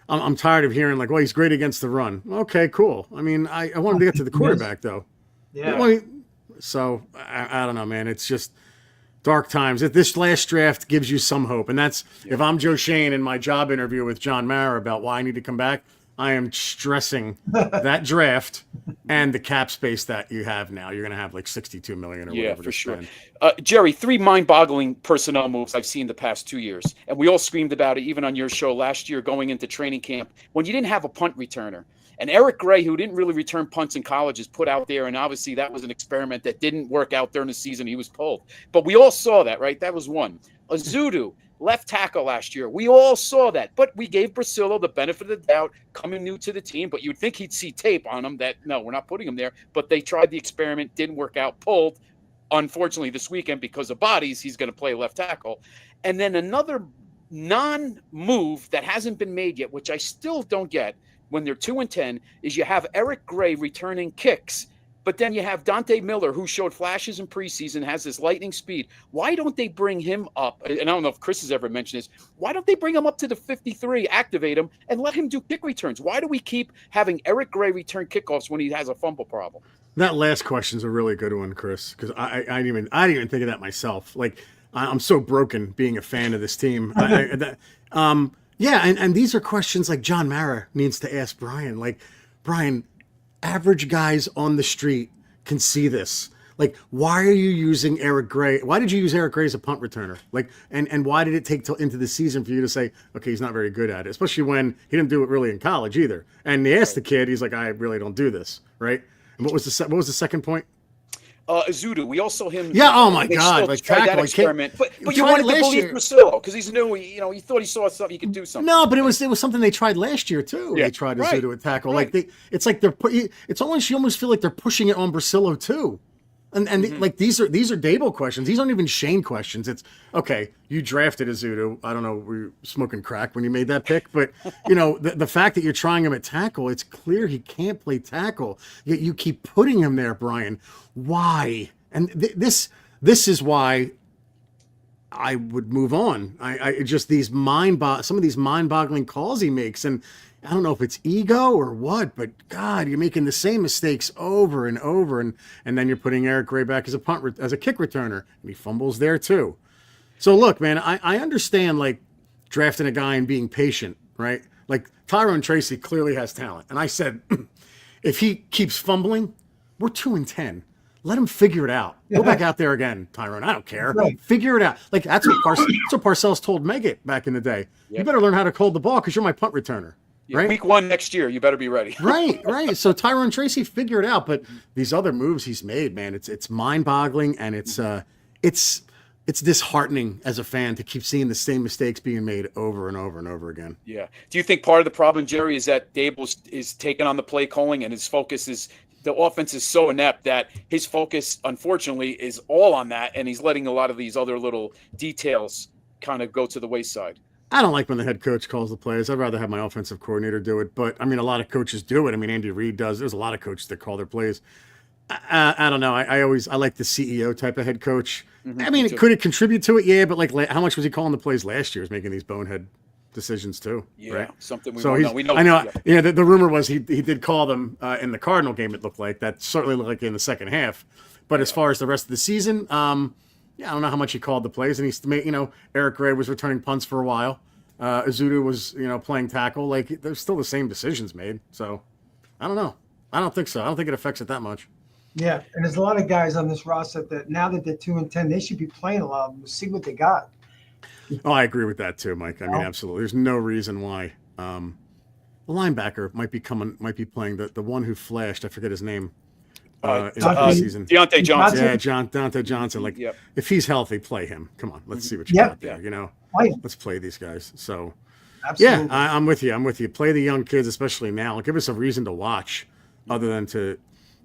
I'm tired of hearing like, well, he's great against the run. Okay, cool. I mean, I want him to get to the quarterback though. Yeah. So I don't know, man. It's just dark times. This last draft gives you some hope, and that's if I'm Joe Shane in my job interview with John Mara about why I need to come back. I am stressing that draft and the cap space that you have now. You're going to have like $62 million or whatever. For sure. Jerry, 3 mind-boggling personnel moves I've seen the past 2 years, and we all screamed about it even on your show last year going into training camp when you didn't have a punt returner. And Eric Gray, who didn't really return punts in college, is put out there, and obviously that was an experiment that didn't work out during the season. He was pulled. But we all saw that, right? That was one. Azudu, left tackle last year. We all saw that. But we gave Brasillo the benefit of the doubt coming new to the team. But you'd think he'd see tape on him that, no, we're not putting him there. But they tried the experiment, didn't work out, pulled. Unfortunately, this weekend, because of bodies, he's going to play left tackle. And then another non-move that hasn't been made yet, which I still don't get when they're 2-10, is you have Eric Gray returning kicks. But then you have Dante Miller, who showed flashes in preseason, has this lightning speed. Why don't they bring him up? And I don't know if Chris has ever mentioned this. Why don't they bring him up to the 53, activate him, and let him do kick returns? Why do we keep having Eric Gray return kickoffs when he has a fumble problem? That last question's a really good one, Chris, because I didn't even think of that myself. Like, I'm so broken being a fan of this team. And these are questions like John Mara needs to ask Brian. Like, Brian, average guys on the street can see this. Like, why are you using Eric Gray? Why did you use Eric Gray as a punt returner? Like, and why did it take till into the season for you to say, okay, he's not very good at it, especially when he didn't do it really in college either. And they asked the kid, he's like, I really don't do this, right? And what was the second point? Azudu, we also him. Yeah. Oh my they God! still Like tried tackle, that experiment, but you tried wanted to last believe year. Priscilla because he's new. He thought he saw something. He could do something. No, but it was something they tried last year too. Yeah, They tried right, Azudu at tackle. right. Like it's like it's almost, you almost feel like they're pushing it on Brasillo too. And like these are Dable questions. These aren't even Shane questions. It's okay. You drafted Azudu. I don't know. Were you smoking crack when you made that pick? But the fact that you're trying him at tackle, it's clear he can't play tackle. Yet you keep putting him there, Brian. Why? And this is why I would move on. I just some of these mind-boggling calls he makes, and I don't know if it's ego or what, but God, you're making the same mistakes over and over, and then you're putting Eric Gray back as a kick returner, and he fumbles there too. So look, man, I understand like drafting a guy and being patient, right? Like Tyrone Tracy clearly has talent, and I said, if he keeps fumbling, we're 2-10. Let him figure it out. Go back out there again, Tyrone. I don't care. Right. Figure it out. Like that's what Parcells told Meggett back in the day. Yep. You better learn how to hold the ball because you're my punt returner. Yeah, right? Week 1 next year, you better be ready. Right. So Tyrone Tracy figure it out, but these other moves he's made, man, it's mind-boggling, and it's disheartening as a fan to keep seeing the same mistakes being made over and over and over again. Yeah. Do you think part of the problem, Jerry, is that Dable is taking on the play calling, and his focus is the offense is so inept that his focus, unfortunately, is all on that, and he's letting a lot of these other little details kind of go to the wayside? I don't like when the head coach calls the plays. I'd rather have my offensive coordinator do it. But, I mean, a lot of coaches do it. I mean, Andy Reid does. There's a lot of coaches that call their plays. I don't know. I like the CEO type of head coach. Mm-hmm. I mean, could it contribute to it? Yeah, but, like, how much was he calling the plays last year? He was making these bonehead decisions too. Yeah, right? Something we know. We know. I know. Yeah, the rumor was he did call them in the Cardinal game. It looked like that certainly looked like in the second half. But as far as the rest of the season, I don't know how much he called the plays. And he's made, Eric Gray was returning punts for a while. Azudu was playing tackle. Like there's still the same decisions made. So I don't know. I don't think so. I don't think it affects it that much. Yeah, and there's a lot of guys on this roster that now that they're 2-10, they should be playing a lot of them. See what they got. Oh, I agree with that too, Mike. I mean, absolutely. There's no reason why. The linebacker might be playing the one who flashed. I forget his name. In the season. Deontay Johnson. Yeah, Deontay Johnson. Like, if he's healthy, play him. Come on, let's see what you got there. Let's play these guys. So, absolutely. Yeah, I'm with you. Play the young kids, especially now. Give us a reason to watch, other than to,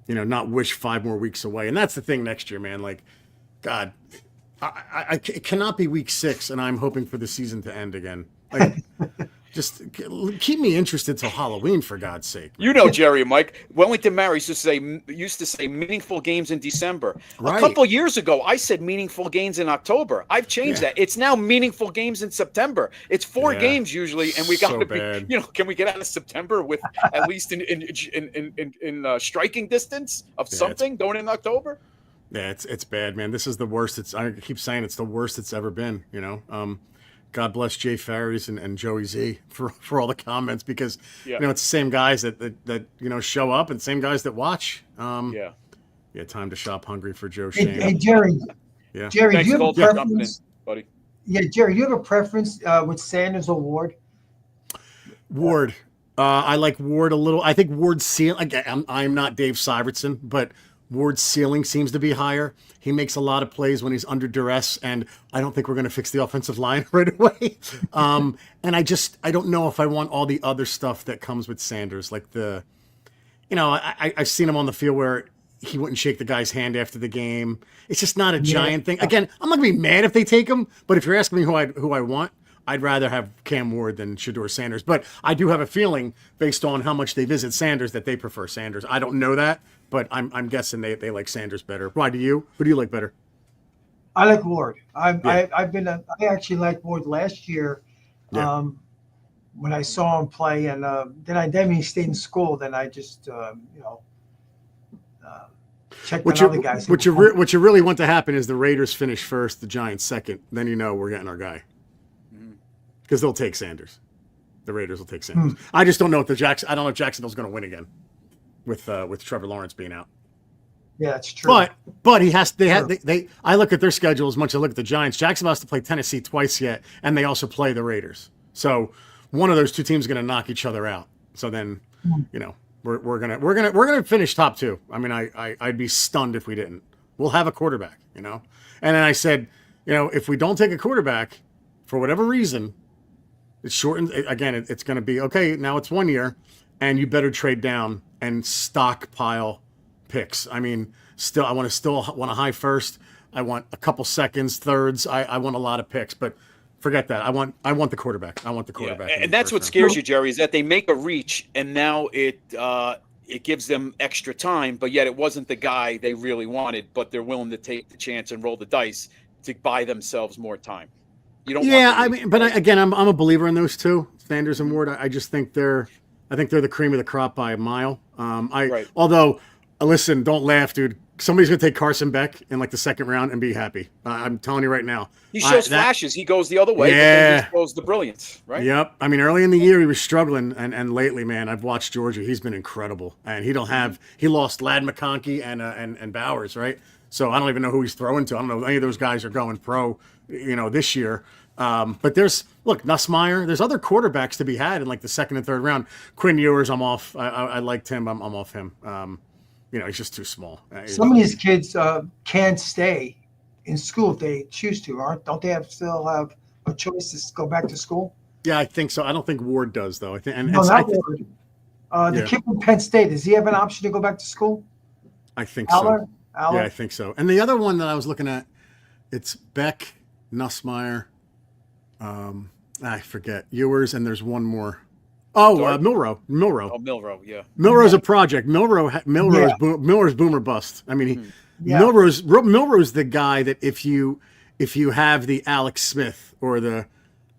not wish 5 more weeks away. And that's the thing next year, man. Like, God. It cannot be week 6, and I'm hoping for the season to end again. Like, just keep me interested till Halloween, for God's sake. Jerry and Mike, Wellington Maris used to say meaningful games in December. Right. A couple years ago, I said meaningful games in October. I've changed that. It's now meaningful games in September. It's 4 games usually, and we got to be. Can we get out of September with at least in striking distance of something going in October? Yeah, it's bad, man. This is the worst. I keep saying it's the worst it's ever been. God bless Jay Farries and Joey Z for all the comments, because it's the same guys that show up and same guys that watch. Time to shop hungry for Joe Shane. Hey Jerry. Yeah. Jerry, thanks, do you have a preference, buddy? Yeah, Jerry, do you have a preference with Sanders or Ward? Ward. I like Ward a little. I think Ward's ceiling. Again, I'm not Dave Syvertson, but Ward's ceiling seems to be higher. He makes a lot of plays when he's under duress, and I don't think we're going to fix the offensive line right away. And I don't know if I want all the other stuff that comes with Sanders, like I've seen him on the field where he wouldn't shake the guy's hand after the game. It's just not a giant thing. Again, I'm not going to be mad if they take him, but if you're asking me who I want, I'd rather have Cam Ward than Shedeur Sanders. But I do have a feeling, based on how much they visit Sanders, that they prefer Sanders. I don't know that, but I'm guessing they like Sanders better. Why do you? Who do you like better? I like Ward. I actually liked Ward last year when I saw him play, and then when he stayed in school, then I just checked on other guys. What you really want to happen is the Raiders finish first, the Giants second. Then we're getting our guy. Because they'll take Sanders. The Raiders will take Sanders. I just don't know if I don't know if Jacksonville's going to win again with Trevor Lawrence being out. Yeah, it's true. But he has. They True. have. They. I look at their schedule as much as I look at the Giants. Jacksonville has to play Tennessee twice yet, and they also play the Raiders. So one of those two teams is going to knock each other out. So then, we're gonna finish top two. I mean, I'd be stunned if we didn't. We'll have a quarterback, And then I said, if we don't take a quarterback for whatever reason, it's shortened again. It's going to be okay. Now it's 1 year, and you better trade down and stockpile picks. I mean, I want a high first. I want a couple seconds, thirds. I want a lot of picks, but forget that. I want the quarterback. I want the quarterback. Yeah. And that's what scares you, Jerry, is that they make a reach, and now it gives them extra time, but yet it wasn't the guy they really wanted, but they're willing to take the chance and roll the dice to buy themselves more time. You don't. Yeah, I'm a believer in those two, Sanders and Ward. I just think they're the cream of the crop by a mile. Although, listen, don't laugh, dude. Somebody's going to take Carson Beck in like the second round and be happy. I'm telling you right now. He shows flashes. He goes the other way. Yeah. But then he shows the brilliance, right? Yep. I mean, early in the year he was struggling, and lately, man, I've watched Georgia. He's been incredible, and he lost Ladd McConkey and Bowers, right? So I don't even know who he's throwing to. I don't know if any of those guys are going pro, this year. But Nussmeier. There's other quarterbacks to be had in like the second and third round. Quinn Ewers, I'm off. I liked him. I'm off him. He's just too small. Some of these kids can stay in school if they choose to, don't they still have a choice to go back to school? Yeah, I think so. I don't think Ward does, though. I think Ward. The kid from Penn State, does he have an option to go back to school? I think Aller? so. Yeah, I think so. And the other one that I was looking at, it's Beck, Nussmeier, I forget, Ewers, and there's one more. Oh, Milrow. Oh, Milrow, yeah. Milrow's a project. Milrow's boomer bust. I mean, Milrow's the guy that if you have the Alex Smith or the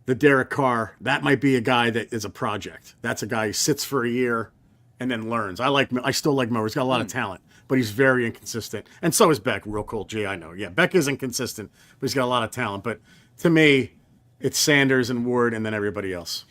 Derek Carr, that might be a guy that is a project. That's a guy who sits for a year and then learns. I still like Milrow. He's got a lot of talent, but he's very inconsistent. And so is Beck. Real cool. Gee, I know. Yeah, Beck isn't consistent, but he's got a lot of talent. But to me, it's Sanders and Ward and then everybody else.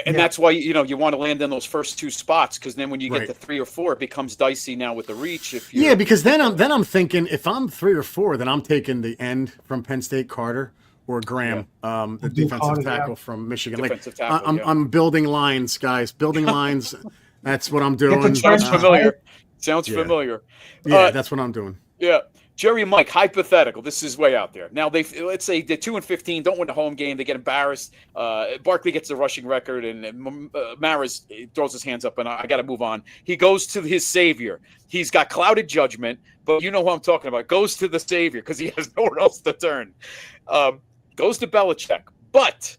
And that's why you want to land in those first two spots, because then when you get to 3 or 4, it becomes dicey now with the reach. Because then I'm thinking if I'm 3 or 4, then I'm taking the end from Penn State, Carter, or Graham, the defensive tackle from Michigan. I'm building lines, guys. Building lines. That's what I'm doing. Sounds familiar. Familiar. Yeah, that's what I'm doing. Yeah. Jerry and Mike, hypothetical. This is way out there. Now, let's say they're 2-15, don't win the home game. They get embarrassed. Barkley gets the rushing record, and Maris throws his hands up, and I got to move on. He goes to his savior. He's got clouded judgment, but you know who I'm talking about. Goes to the savior because he has nowhere else to turn. Goes to Belichick. But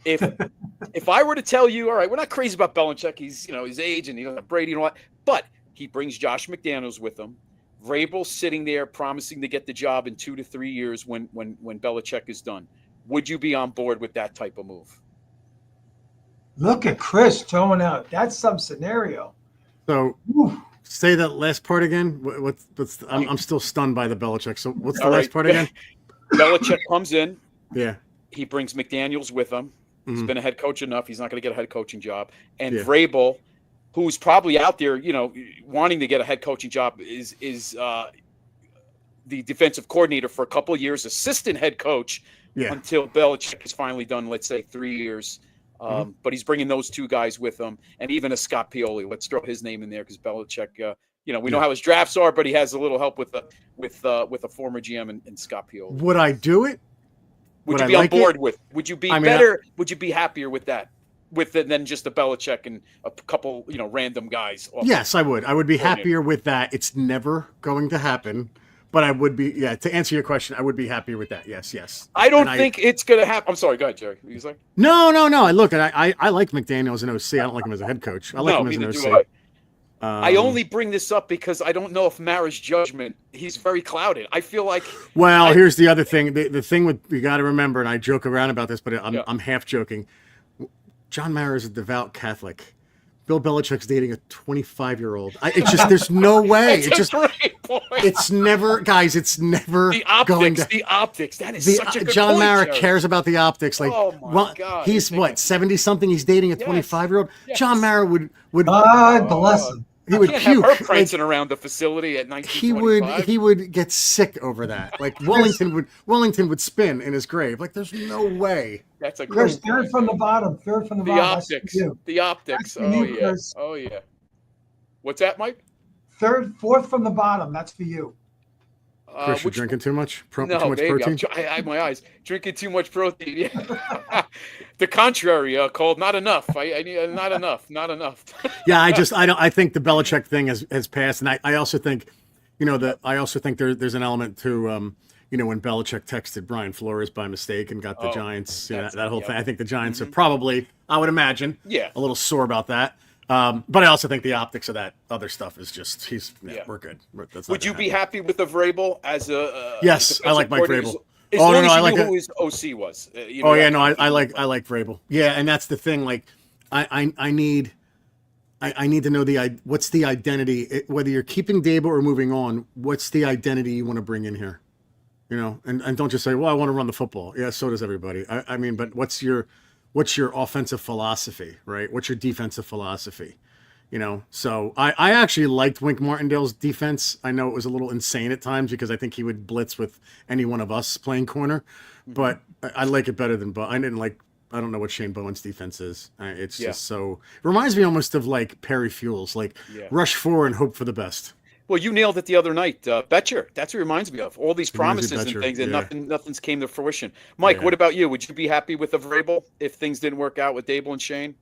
if I were to tell you, all right, we're not crazy about Belichick. He's his age and he doesn't have Brady and all that. But he brings Josh McDaniels with him. Vrabel's sitting there promising to get the job in 2 to 3 years when Belichick is done. Would you be on board with that type of move? Look at Chris throwing out. That's some scenario. So say that last part again. I'm still stunned by the Belichick. So what's the last part again? Belichick comes in. Yeah. He brings McDaniels with him. He's been a head coach enough. He's not going to get a head coaching job. And Vrabel, who's probably out there, wanting to get a head coaching job, is the defensive coordinator for a couple of years, assistant head coach until Belichick is finally done, let's say 3 years. But he's bringing those two guys with him, and even a Scott Pioli. Let's throw his name in there because Belichick, we know how his drafts are, but he has a little help with a former GM and Scott Pioli. Would I do it? Would you be on board with? Would you be better? Would you be happier with that? With it than just a Belichick and a couple, random guys. Yes, I would. I would be happier with that. It's never going to happen, but I would be. Yeah, to answer your question, I would be happier with that. Yes. I don't think it's going to happen. I'm sorry. Go ahead, Jerry. What you say? No. I look, I like McDaniel as an OC. I don't like him as a head coach. I like him as an OC. I only bring this up because I don't know if Mara's judgment. He's very clouded. I feel like. Well, here's the other thing. The thing you got to remember, and I joke around about this, but I'm half joking. John Mara is a devout Catholic. Bill Belichick's dating a 25-year-old. It's just there's no way. It's never, guys. It's never the optics. Going to. The optics. That is such a good John point, Mara Jerry. cares about the optics. Like, oh my God. He's 70-something. He's dating a 25-year-old. Yes. John Mara would. God bless him. he would Can't have puke. her Like, prancing around the facility at he 1925. would get sick over that. Like Wellington would spin in his grave. Like there's no way. That's a Chris, great third point. from the bottom. Third from the The bottom. That's for optics. you. The optics. That's for Oh you, yeah. Chris. Oh yeah. What's that, Mike? Fourth from the bottom. That's for you. Chris, you're drinking too much? Too No, much baby. protein? I have my eyes drinking too much protein. Yeah. The contrary, called not enough. I need not enough. Not enough. Yeah, I think the Belichick thing has passed, and I also think, there's an element to when Belichick texted Brian Flores by mistake and got the Giants, that whole thing. I think the Giants are probably, I would imagine, a little sore about that. But I also think the optics of that other stuff is just we're good. Would you be happy with the Vrabel as a? Yes, I like Mike Vrabel. I like who his OC was. I like Vrabel. Yeah, and that's the thing. Like, I need to know what's the identity. Whether you're keeping Dable or moving on, what's the identity you want to bring in here? And don't just say, well, I want to run the football. Yeah, so does everybody. I mean, but what's your offensive philosophy, right? What's your defensive philosophy? So I actually liked Wink Martindale's defense. I know it was a little insane at times because I think he would blitz with any one of us playing corner, but I like it better than I don't know what Shane Bowen's defense is. It's just so, it reminds me almost of like Perry Fuels, like rush forward and hope for the best. Well, you nailed it the other night, Betcher. That's what it reminds me of. All these promises and things, and nothing's came to fruition. Mike, what about you? Would you be happy with a Vrabel if things didn't work out with Dable and Shane?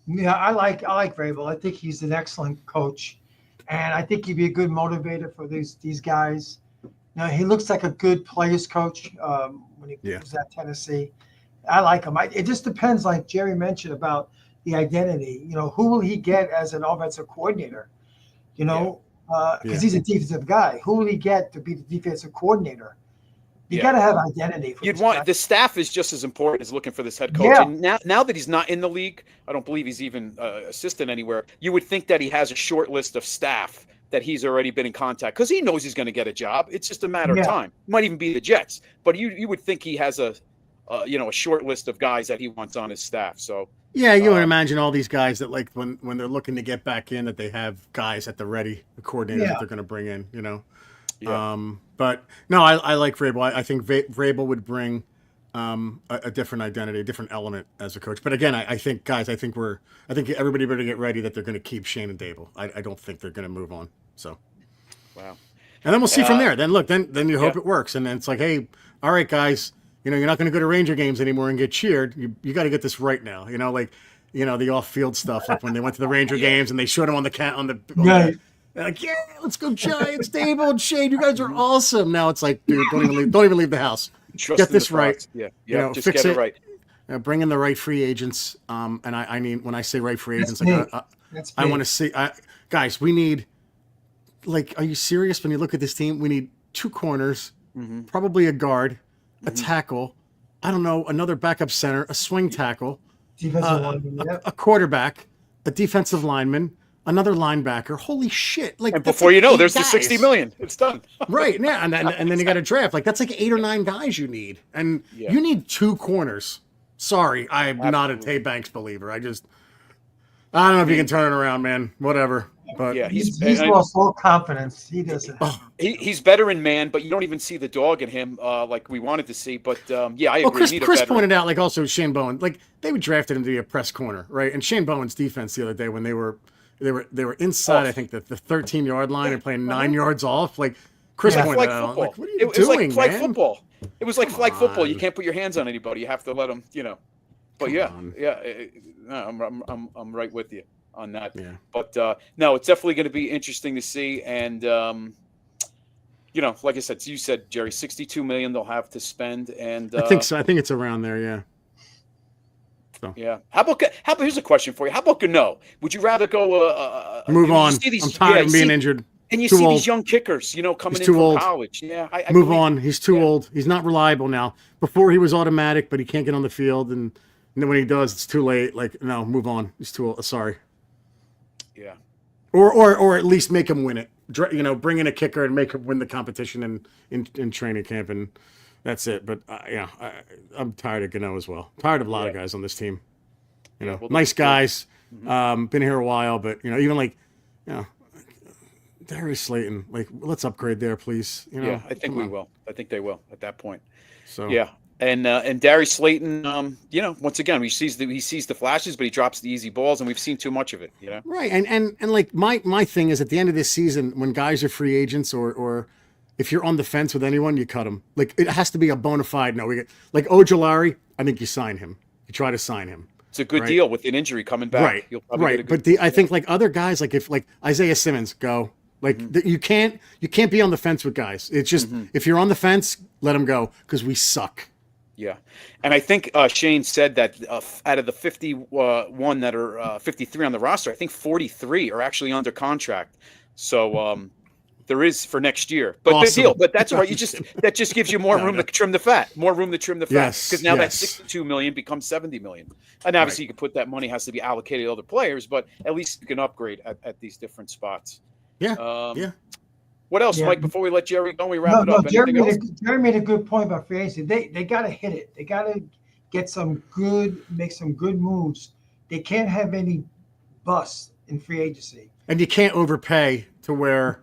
Yeah, I like Vrabel. I think he's an excellent coach, and I think he'd be a good motivator for these guys. He looks like a good players coach when he was at Tennessee. I like him. It just depends, like Jerry mentioned, about the identity. Who will he get as an offensive coordinator? Because he's a defensive guy. Who will he get to be the defensive coordinator? You got to have identity. You'd want the staff is just as important as looking for this head coach. Yeah. And now that he's not in the league, I don't believe he's even assistant anywhere. You would think that he has a short list of staff that he's already been in contact because he knows he's going to get a job. It's just a matter of time. It might even be the Jets, but you would think he has a short list of guys that he wants on his staff. So. Yeah, you would imagine all these guys that like when they're looking to get back in, that they have guys at the ready, the coordinators that they're going to bring in, Yeah. But no, I like Vrabel. I think Vrabel would bring a different identity, a different element as a coach. But again, I think everybody better get ready that they're going to keep Shane and Dable. I don't think they're going to move on. So, wow. And then we'll see from there. Then look, then you hope it works, and then it's like, hey, all right, guys. You're not going to go to Ranger games anymore and get cheered. You got to get this right now. The off-field stuff, like when they went to the Ranger games and they showed them on the like, yeah, let's go Giants, Dable and Shane. You guys are awesome. Now it's like, dude, don't even leave the house. Get this right. Yeah, just fix it right. Bring in the right free agents. And I mean, when I say right free agents, I want to see, guys. We need, like, are you serious? When you look at this team, we need 2 corners, probably a guard. A tackle, I don't know, another backup center, a swing tackle, a quarterback, a defensive lineman, another linebacker. Holy shit! Like, and before you know, there's guys. The $60 million. It's done. Right, yeah, and then you got to draft. Like, that's like 8 or 9 guys you need, and you need 2 corners. Sorry, I'm not a Tay Banks believer. I don't know if you can turn it around, man. Whatever. But he's lost all confidence. He doesn't. He's better in man, but you don't even see the dog in him like we wanted to see. But I agree. Chris pointed out, like, also Shane Bowen, like they drafted him to be a press corner, right? And Shane Bowen's defense the other day when they were inside, I think the 13-yard line and playing 9 yards off. Like Chris pointed out, like, what are you doing, it was like flag man? football. It was like flag football. You can't put your hands on anybody. You have to let them, But I'm right with you on that. Yeah. But no, it's definitely going to be interesting to see. And like I said, you said, Jerry, $62 million they'll have to spend. And I think so. I think it's around there. Yeah. So. Yeah. How about here's a question for you. How about Gano? Would you rather go move on? I'm tired of being injured. And you see these young kickers, coming in from college. Yeah. I move on. He's too old. He's not reliable now. Before he was automatic, but he can't get on the field, and then when he does, it's too late. Like, no, move on. He's too old. Sorry. Yeah. Or at least make him win it. Bring in a kicker and make him win the competition in training camp, and that's it. But I'm tired of Gano as well. Tired of a lot of guys on this team. Nice guys. Been here a while, but even like, Darius Slayton, like, let's upgrade there, please. You know, Yeah, I think we will. I think they will at that point. So Yeah, and Darius Slayton, once again, he sees the flashes, but he drops the easy balls, and we've seen too much of it. right, and like my thing is at the end of this season when guys are free agents or if you're on the fence with anyone, you cut them. Like it has to be a bona fide. No, we get like Ojulari. I think you sign him. You try to sign him. It's a good right? deal with an injury coming back. Right, You'll probably right. get a good But I think like other guys, like if like Isaiah Simmons, go. Like you can't be on the fence with guys. It's just if you're on the fence, let them go because we suck. Yeah, and I think Shane said that out of the 51 that are 53 on the roster, I think 43 are actually under contract. So there is for next year. But Awesome. the deal, but that's all right. That just gives you more room to trim the fat, Yes, because now that yes. 62 million becomes 70 million, and obviously you can put that money has to be allocated to other players, but at least you can upgrade at these different spots. Yeah, yeah. What else, Yeah. Mike? Before we let Jerry go, we wrap it up. Jerry Anything else? Jerry made a good point about free agency. They got to hit it. They got to make some good moves. They can't have any busts in free agency. And you can't overpay to where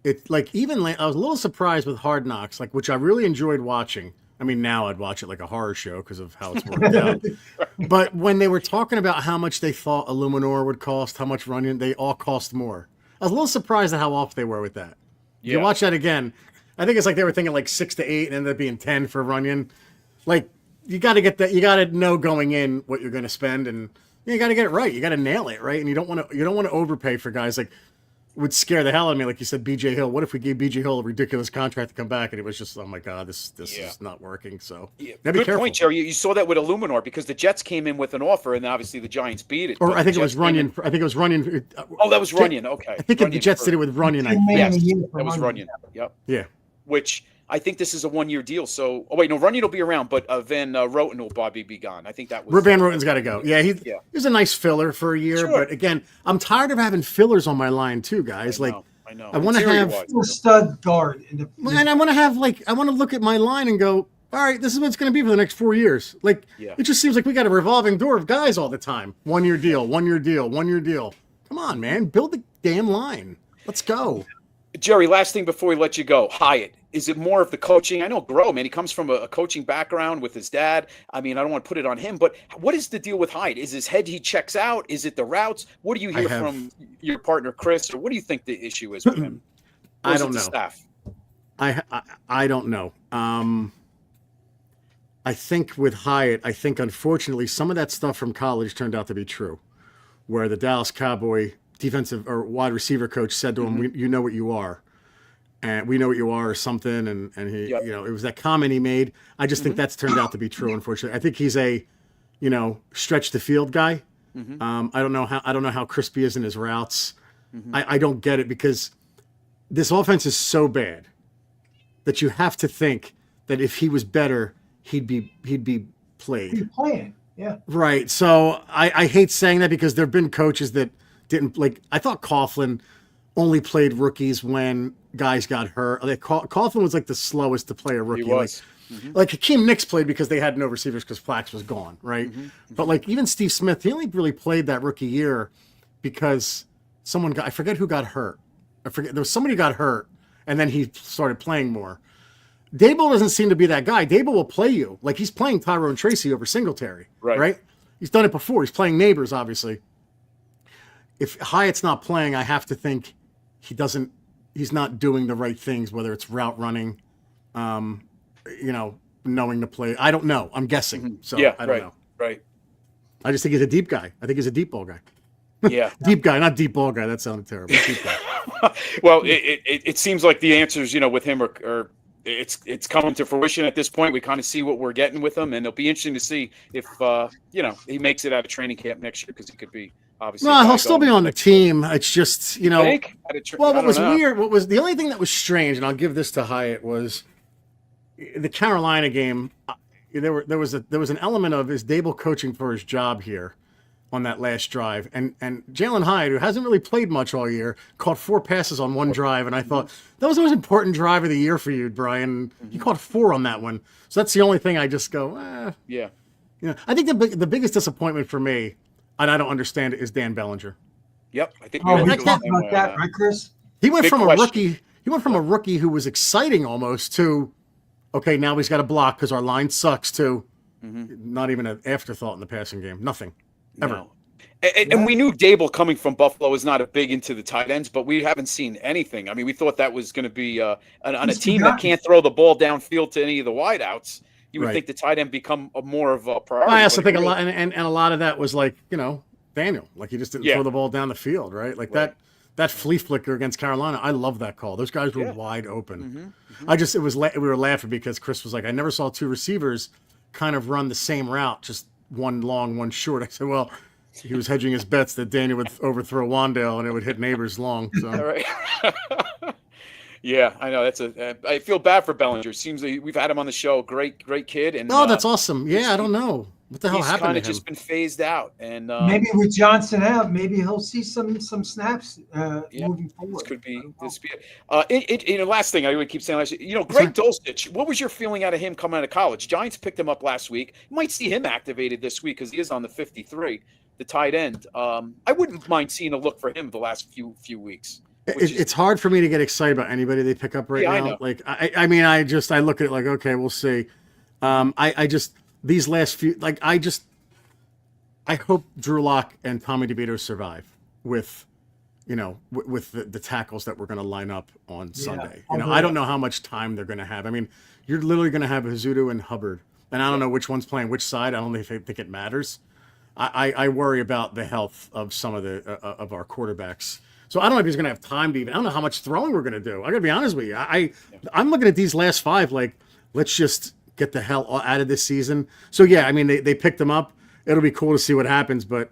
it like even like, I was a little surprised with Hard Knocks, like which I really enjoyed watching. I mean, now I'd watch it like a horror show because of how it's worked out. But when they were talking about how much they thought Illuminor would cost, how much Runyon, they all cost more. I was a little surprised at how off they were with that. If you watch that again, I think it's like they were thinking like 6 to 8 and ended up being 10 for Runyon. Like you got to get that. You got to know going in what you're going to spend, and you got to get it right. You got to nail it right, and you don't want to overpay for guys like. Would scare the hell out of me, like you said, B.J. Hill. What if we gave B.J. Hill a ridiculous contract to come back, and it was just, oh my god, this is not working. So, good point, Jerry. You saw that with Illuminor because the Jets came in with an offer, and obviously the Giants beat it. Or I think it was Runyon. I think it was Runyon. Oh, that was Runyon. Okay, I think the Jets did it with Runyon. Yes, that was Runyon. Yep. Yeah. Which I think this is a 1-year deal. So, no, Runyon will be around, but Van Roten will probably be gone. I think that was Van Roten's got to go. Yeah, he's a nice filler for a year, Sure. but again, I'm tired of having fillers on my line too, guys. I know. I want to have A stud guard. And I want to have I want to look at my line and go, all right, this is what it's going to be for the next 4 years. Like, it just seems like we got a revolving door of guys all the time. 1-year deal, 1-year deal, 1-year deal. Come on, man, build the damn line. Let's go. Jerry, last thing before we let you go, Hyatt. Is it more of the coaching? I know Groh, man, he comes from a coaching background with his dad. I mean, I don't want to put it on him, but what is the deal with Hyatt? Is his head he checks out? Is it the routes? What do you hear from your partner, Chris? Or what do you think the issue is with him? I don't know. Staff? I don't know. I think with Hyatt, unfortunately some of that stuff from college turned out to be true, where the Dallas Cowboy defensive or wide receiver coach said to him, "You know what you are." And we know what you are or something. And he, it was that comment he made. I just think that's turned out to be true. Unfortunately, I think he's a, stretch the field guy. I don't know how crispy is in his routes. I don't get it because this offense is so bad that you have to think that if he was better, he'd be played. He's playing. Yeah. Right. So I hate saying that because there've been coaches that didn't like, I thought Coughlin only played rookies when guys got hurt. Like Coughlin was like the slowest to play a rookie. He was. Like Hakeem Nicks played because they had no receivers because Flax was gone, right? But like even Steve Smith, he only really played that rookie year because I forget who got hurt. There was somebody got hurt and then he started playing more. Dable doesn't seem to be that guy. Dable will play you. Like he's playing Tyrone Tracy over Singletary, right? He's done it before. He's playing neighbors, obviously. If Hyatt's not playing, I have to think he's not doing the right things, whether it's route running, knowing the play. I don't know. I'm guessing. So I don't know. Right. I just think he's a deep guy. I think he's a deep ball guy. Yeah. Deep guy, not deep ball guy. That sounded terrible. Deep guy. Well, it seems like the answers, with him are it's coming to fruition at this point. We kind of see what we're getting with him, and it'll be interesting to see if he makes it out of training camp next year because he could be obviously. No, he'll still be on the team. It's just well, what was weird, what was the only thing that was strange, and I'll give this to Hyatt, was the Carolina game. There was an element of is Dable coaching for his job here on that last drive, and Jalen Hyatt, who hasn't really played much all year, caught 4 passes on one drive, and I thought that was the most important drive of the year for you, Brian. He caught 4 on that one, so that's the only thing I just go, yeah. I think the biggest disappointment for me, and I don't understand it, is Dan Bellinger. Yep, I think we talked about that, right, Chris? He went Big from question. a rookie. He went from a rookie who was exciting almost to, okay, now he's got a block because our line sucks. To not even an afterthought in the passing game. Nothing. Ever. No. And we knew Dable coming from Buffalo is not a big into the tight ends, but we haven't seen anything. I mean, we thought that was going to be on a team that can't throw the ball downfield to any of the wideouts. You would Right. think the tight end become more of a priority. I also but think it a really- lot, and a lot of that was like, Daniel, like he just didn't Yeah. throw the ball down the field, right? Like that flea flicker against Carolina. I love that call. Those guys were wide open. We were laughing because Chris was like, I never saw two receivers kind of run the same route, just one long, one short. I said, well, he was hedging his bets that Daniel would overthrow Wandale and it would hit Neighbors long. So. All right. Yeah, I know. I feel bad for Bellinger. Seems like we've had him on the show. Great kid. And That's awesome. Yeah, I don't know what the hell he's happened kind to of him. just been phased out. And maybe with Johnson out, maybe he'll see some snaps moving forward. This could be this. Last thing I would keep saying, Greg Dulcich. What was your feeling out of him coming out of college? Giants picked him up last week. You might see him activated this week because he is on the 53, the tight end. I wouldn't mind seeing a look for him the last few weeks. It's hard for me to get excited about anybody they pick up right now. I know. Like, I mean, I look at it like, okay, we'll see. These last few, like, I hope Drew Lock and Tommy DeVito survive with the tackles that we're going to line up on Sunday. I don't know how much time they're going to have. I mean, you're literally going to have Hazuto and Hubbard, and I don't know which one's playing which side. I don't think it matters. I worry about the health of some of of our quarterbacks. So I don't know if he's going to have time to even. I don't know how much throwing we're going to do. I got to be honest with you. I'm looking at these last five like, let's just get the hell out of this season. So yeah, I mean they picked him up. It'll be cool to see what happens, but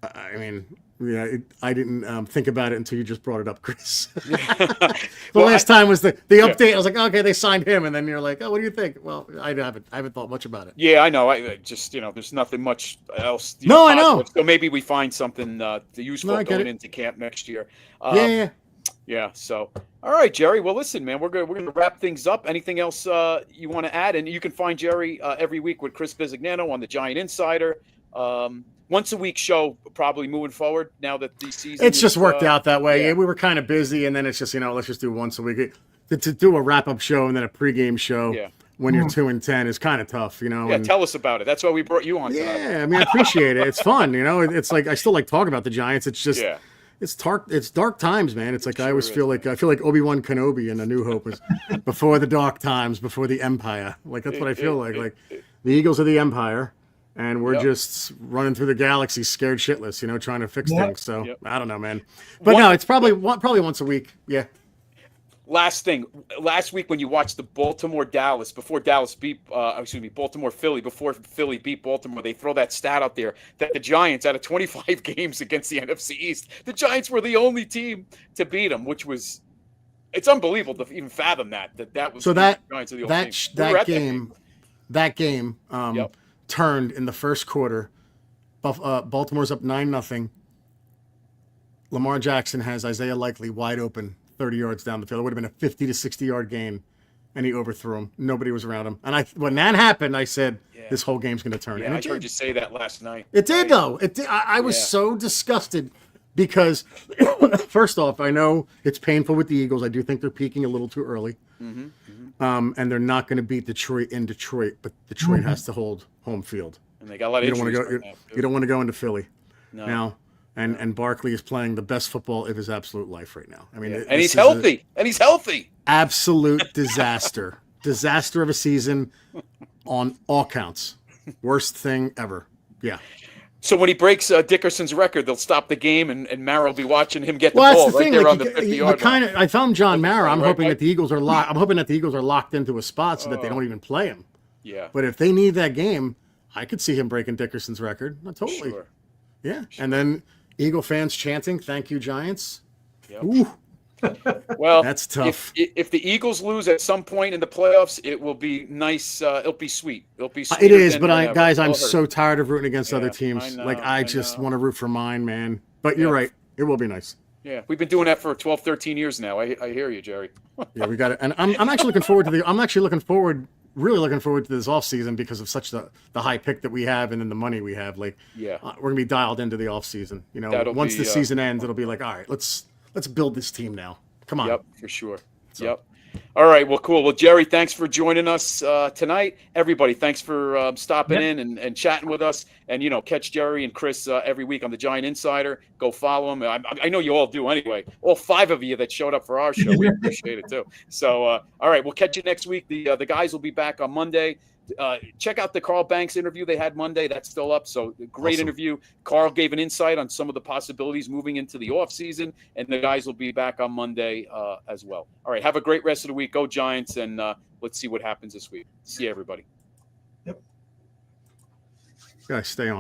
I mean, I didn't think about it until you just brought it up, Chris. Last time was the update. I was like, okay, they signed him, and then you're like, oh, what do you think? Well, I haven't thought much about it. Yeah, I know. I just there's nothing much else. I know. So maybe we find something useful going into camp next year. Yeah. So, all right, Jerry. Well, listen, man, we're gonna wrap things up. Anything else you want to add? And you can find Jerry every week with Chris Bisignano on the Giant Insider. Once a week show, probably moving forward now that the season. It's just worked out that way. Yeah. We were kind of busy, and then it's just let's just do once a week. To do a wrap up show and then a pregame show when you're 2-10 is kind of tough, Yeah, tell us about it. That's why we brought you on. Yeah, tonight. I mean, I appreciate it. It's fun, It's like I still like talking about the Giants. It's just it's dark times, man. It's like I always feel like Obi-Wan Kenobi in A New Hope was before the dark times, before the Empire. Like that's what I feel like. Like the Eagles are the Empire. And we're just running through the galaxy, scared shitless, trying to fix things. So I don't know, man. But no, it's probably once a week. Yeah. Last thing, last week when you watched the Baltimore-Dallas, before Dallas beat, Baltimore-Philly, before Philly beat Baltimore, they throw that stat out there that the Giants, out of 25 games against the NFC East, the Giants were the only team to beat them, which was, it's unbelievable to even fathom that was so the Giants are the only team. That game turned in the first quarter. Baltimore's up 9-0. Lamar Jackson has Isaiah Likely wide open 30 yards down the field. It would have been a 50 to 60 yard gain, and he overthrew him. Nobody was around him. And when that happened, I said, this whole game's going to turn. Yeah, and I heard you say that last night. It did, though. It did. I was so disgusted because, first off, I know it's painful with the Eagles. I do think they're peaking a little too early. And they're not going to beat Detroit in Detroit, but Detroit has to hold home field. And they got a lot of injuries right now, you don't want to go into Philly. No. Now. And Barkley is playing the best football of his absolute life right now. I mean, and he's healthy. Absolute disaster. Disaster of a season on all counts. Worst thing ever. Yeah. So when he breaks Dickerson's record, they'll stop the game, and Mara will be watching him get the ball that's the right thing. there Like, on the 50-yard line. I found John Mara. I'm right, hoping right. that the Eagles are locked. I'm hoping that the Eagles are locked into a spot so that they don't even play him. Yeah. But if they need that game, I could see him breaking Dickerson's record. Not totally. Sure. Yeah. Sure. And then Eagle fans chanting, "Thank you, Giants." Yep. Ooh. Well, that's tough. If the Eagles lose at some point in the playoffs, it will be nice. It'll be sweet. It'll be sweet. It is, but I'm so tired of rooting against other teams. I just want to root for mine, man. But you're right. It will be nice. Yeah, we've been doing that for 12, 13 years now. I hear you, Jerry. Yeah, we got it. And I'm actually looking forward to really looking forward to this offseason because of such the high pick that we have and then the money we have. Like, we're going to be dialed into the offseason. Once the season ends, it'll be like, all right, let's build this team now. Come on. Yep, for sure. So. Yep. All right. Well, cool. Well, Jerry, thanks for joining us tonight. Everybody, thanks for stopping in and chatting with us. And, catch Jerry and Chris every week on the Giant Insider. Go follow them. I know you all do anyway. All 5 of you that showed up for our show, we appreciate it too. So, all right, we'll catch you next week. The guys will be back on Monday. Check out the Carl Banks interview they had Monday. That's still up. So great interview. Carl gave an insight on some of the possibilities moving into the offseason, and the guys will be back on Monday as well. All right. Have a great rest of the week. Go Giants, and let's see what happens this week. See you, everybody. Guys, stay on.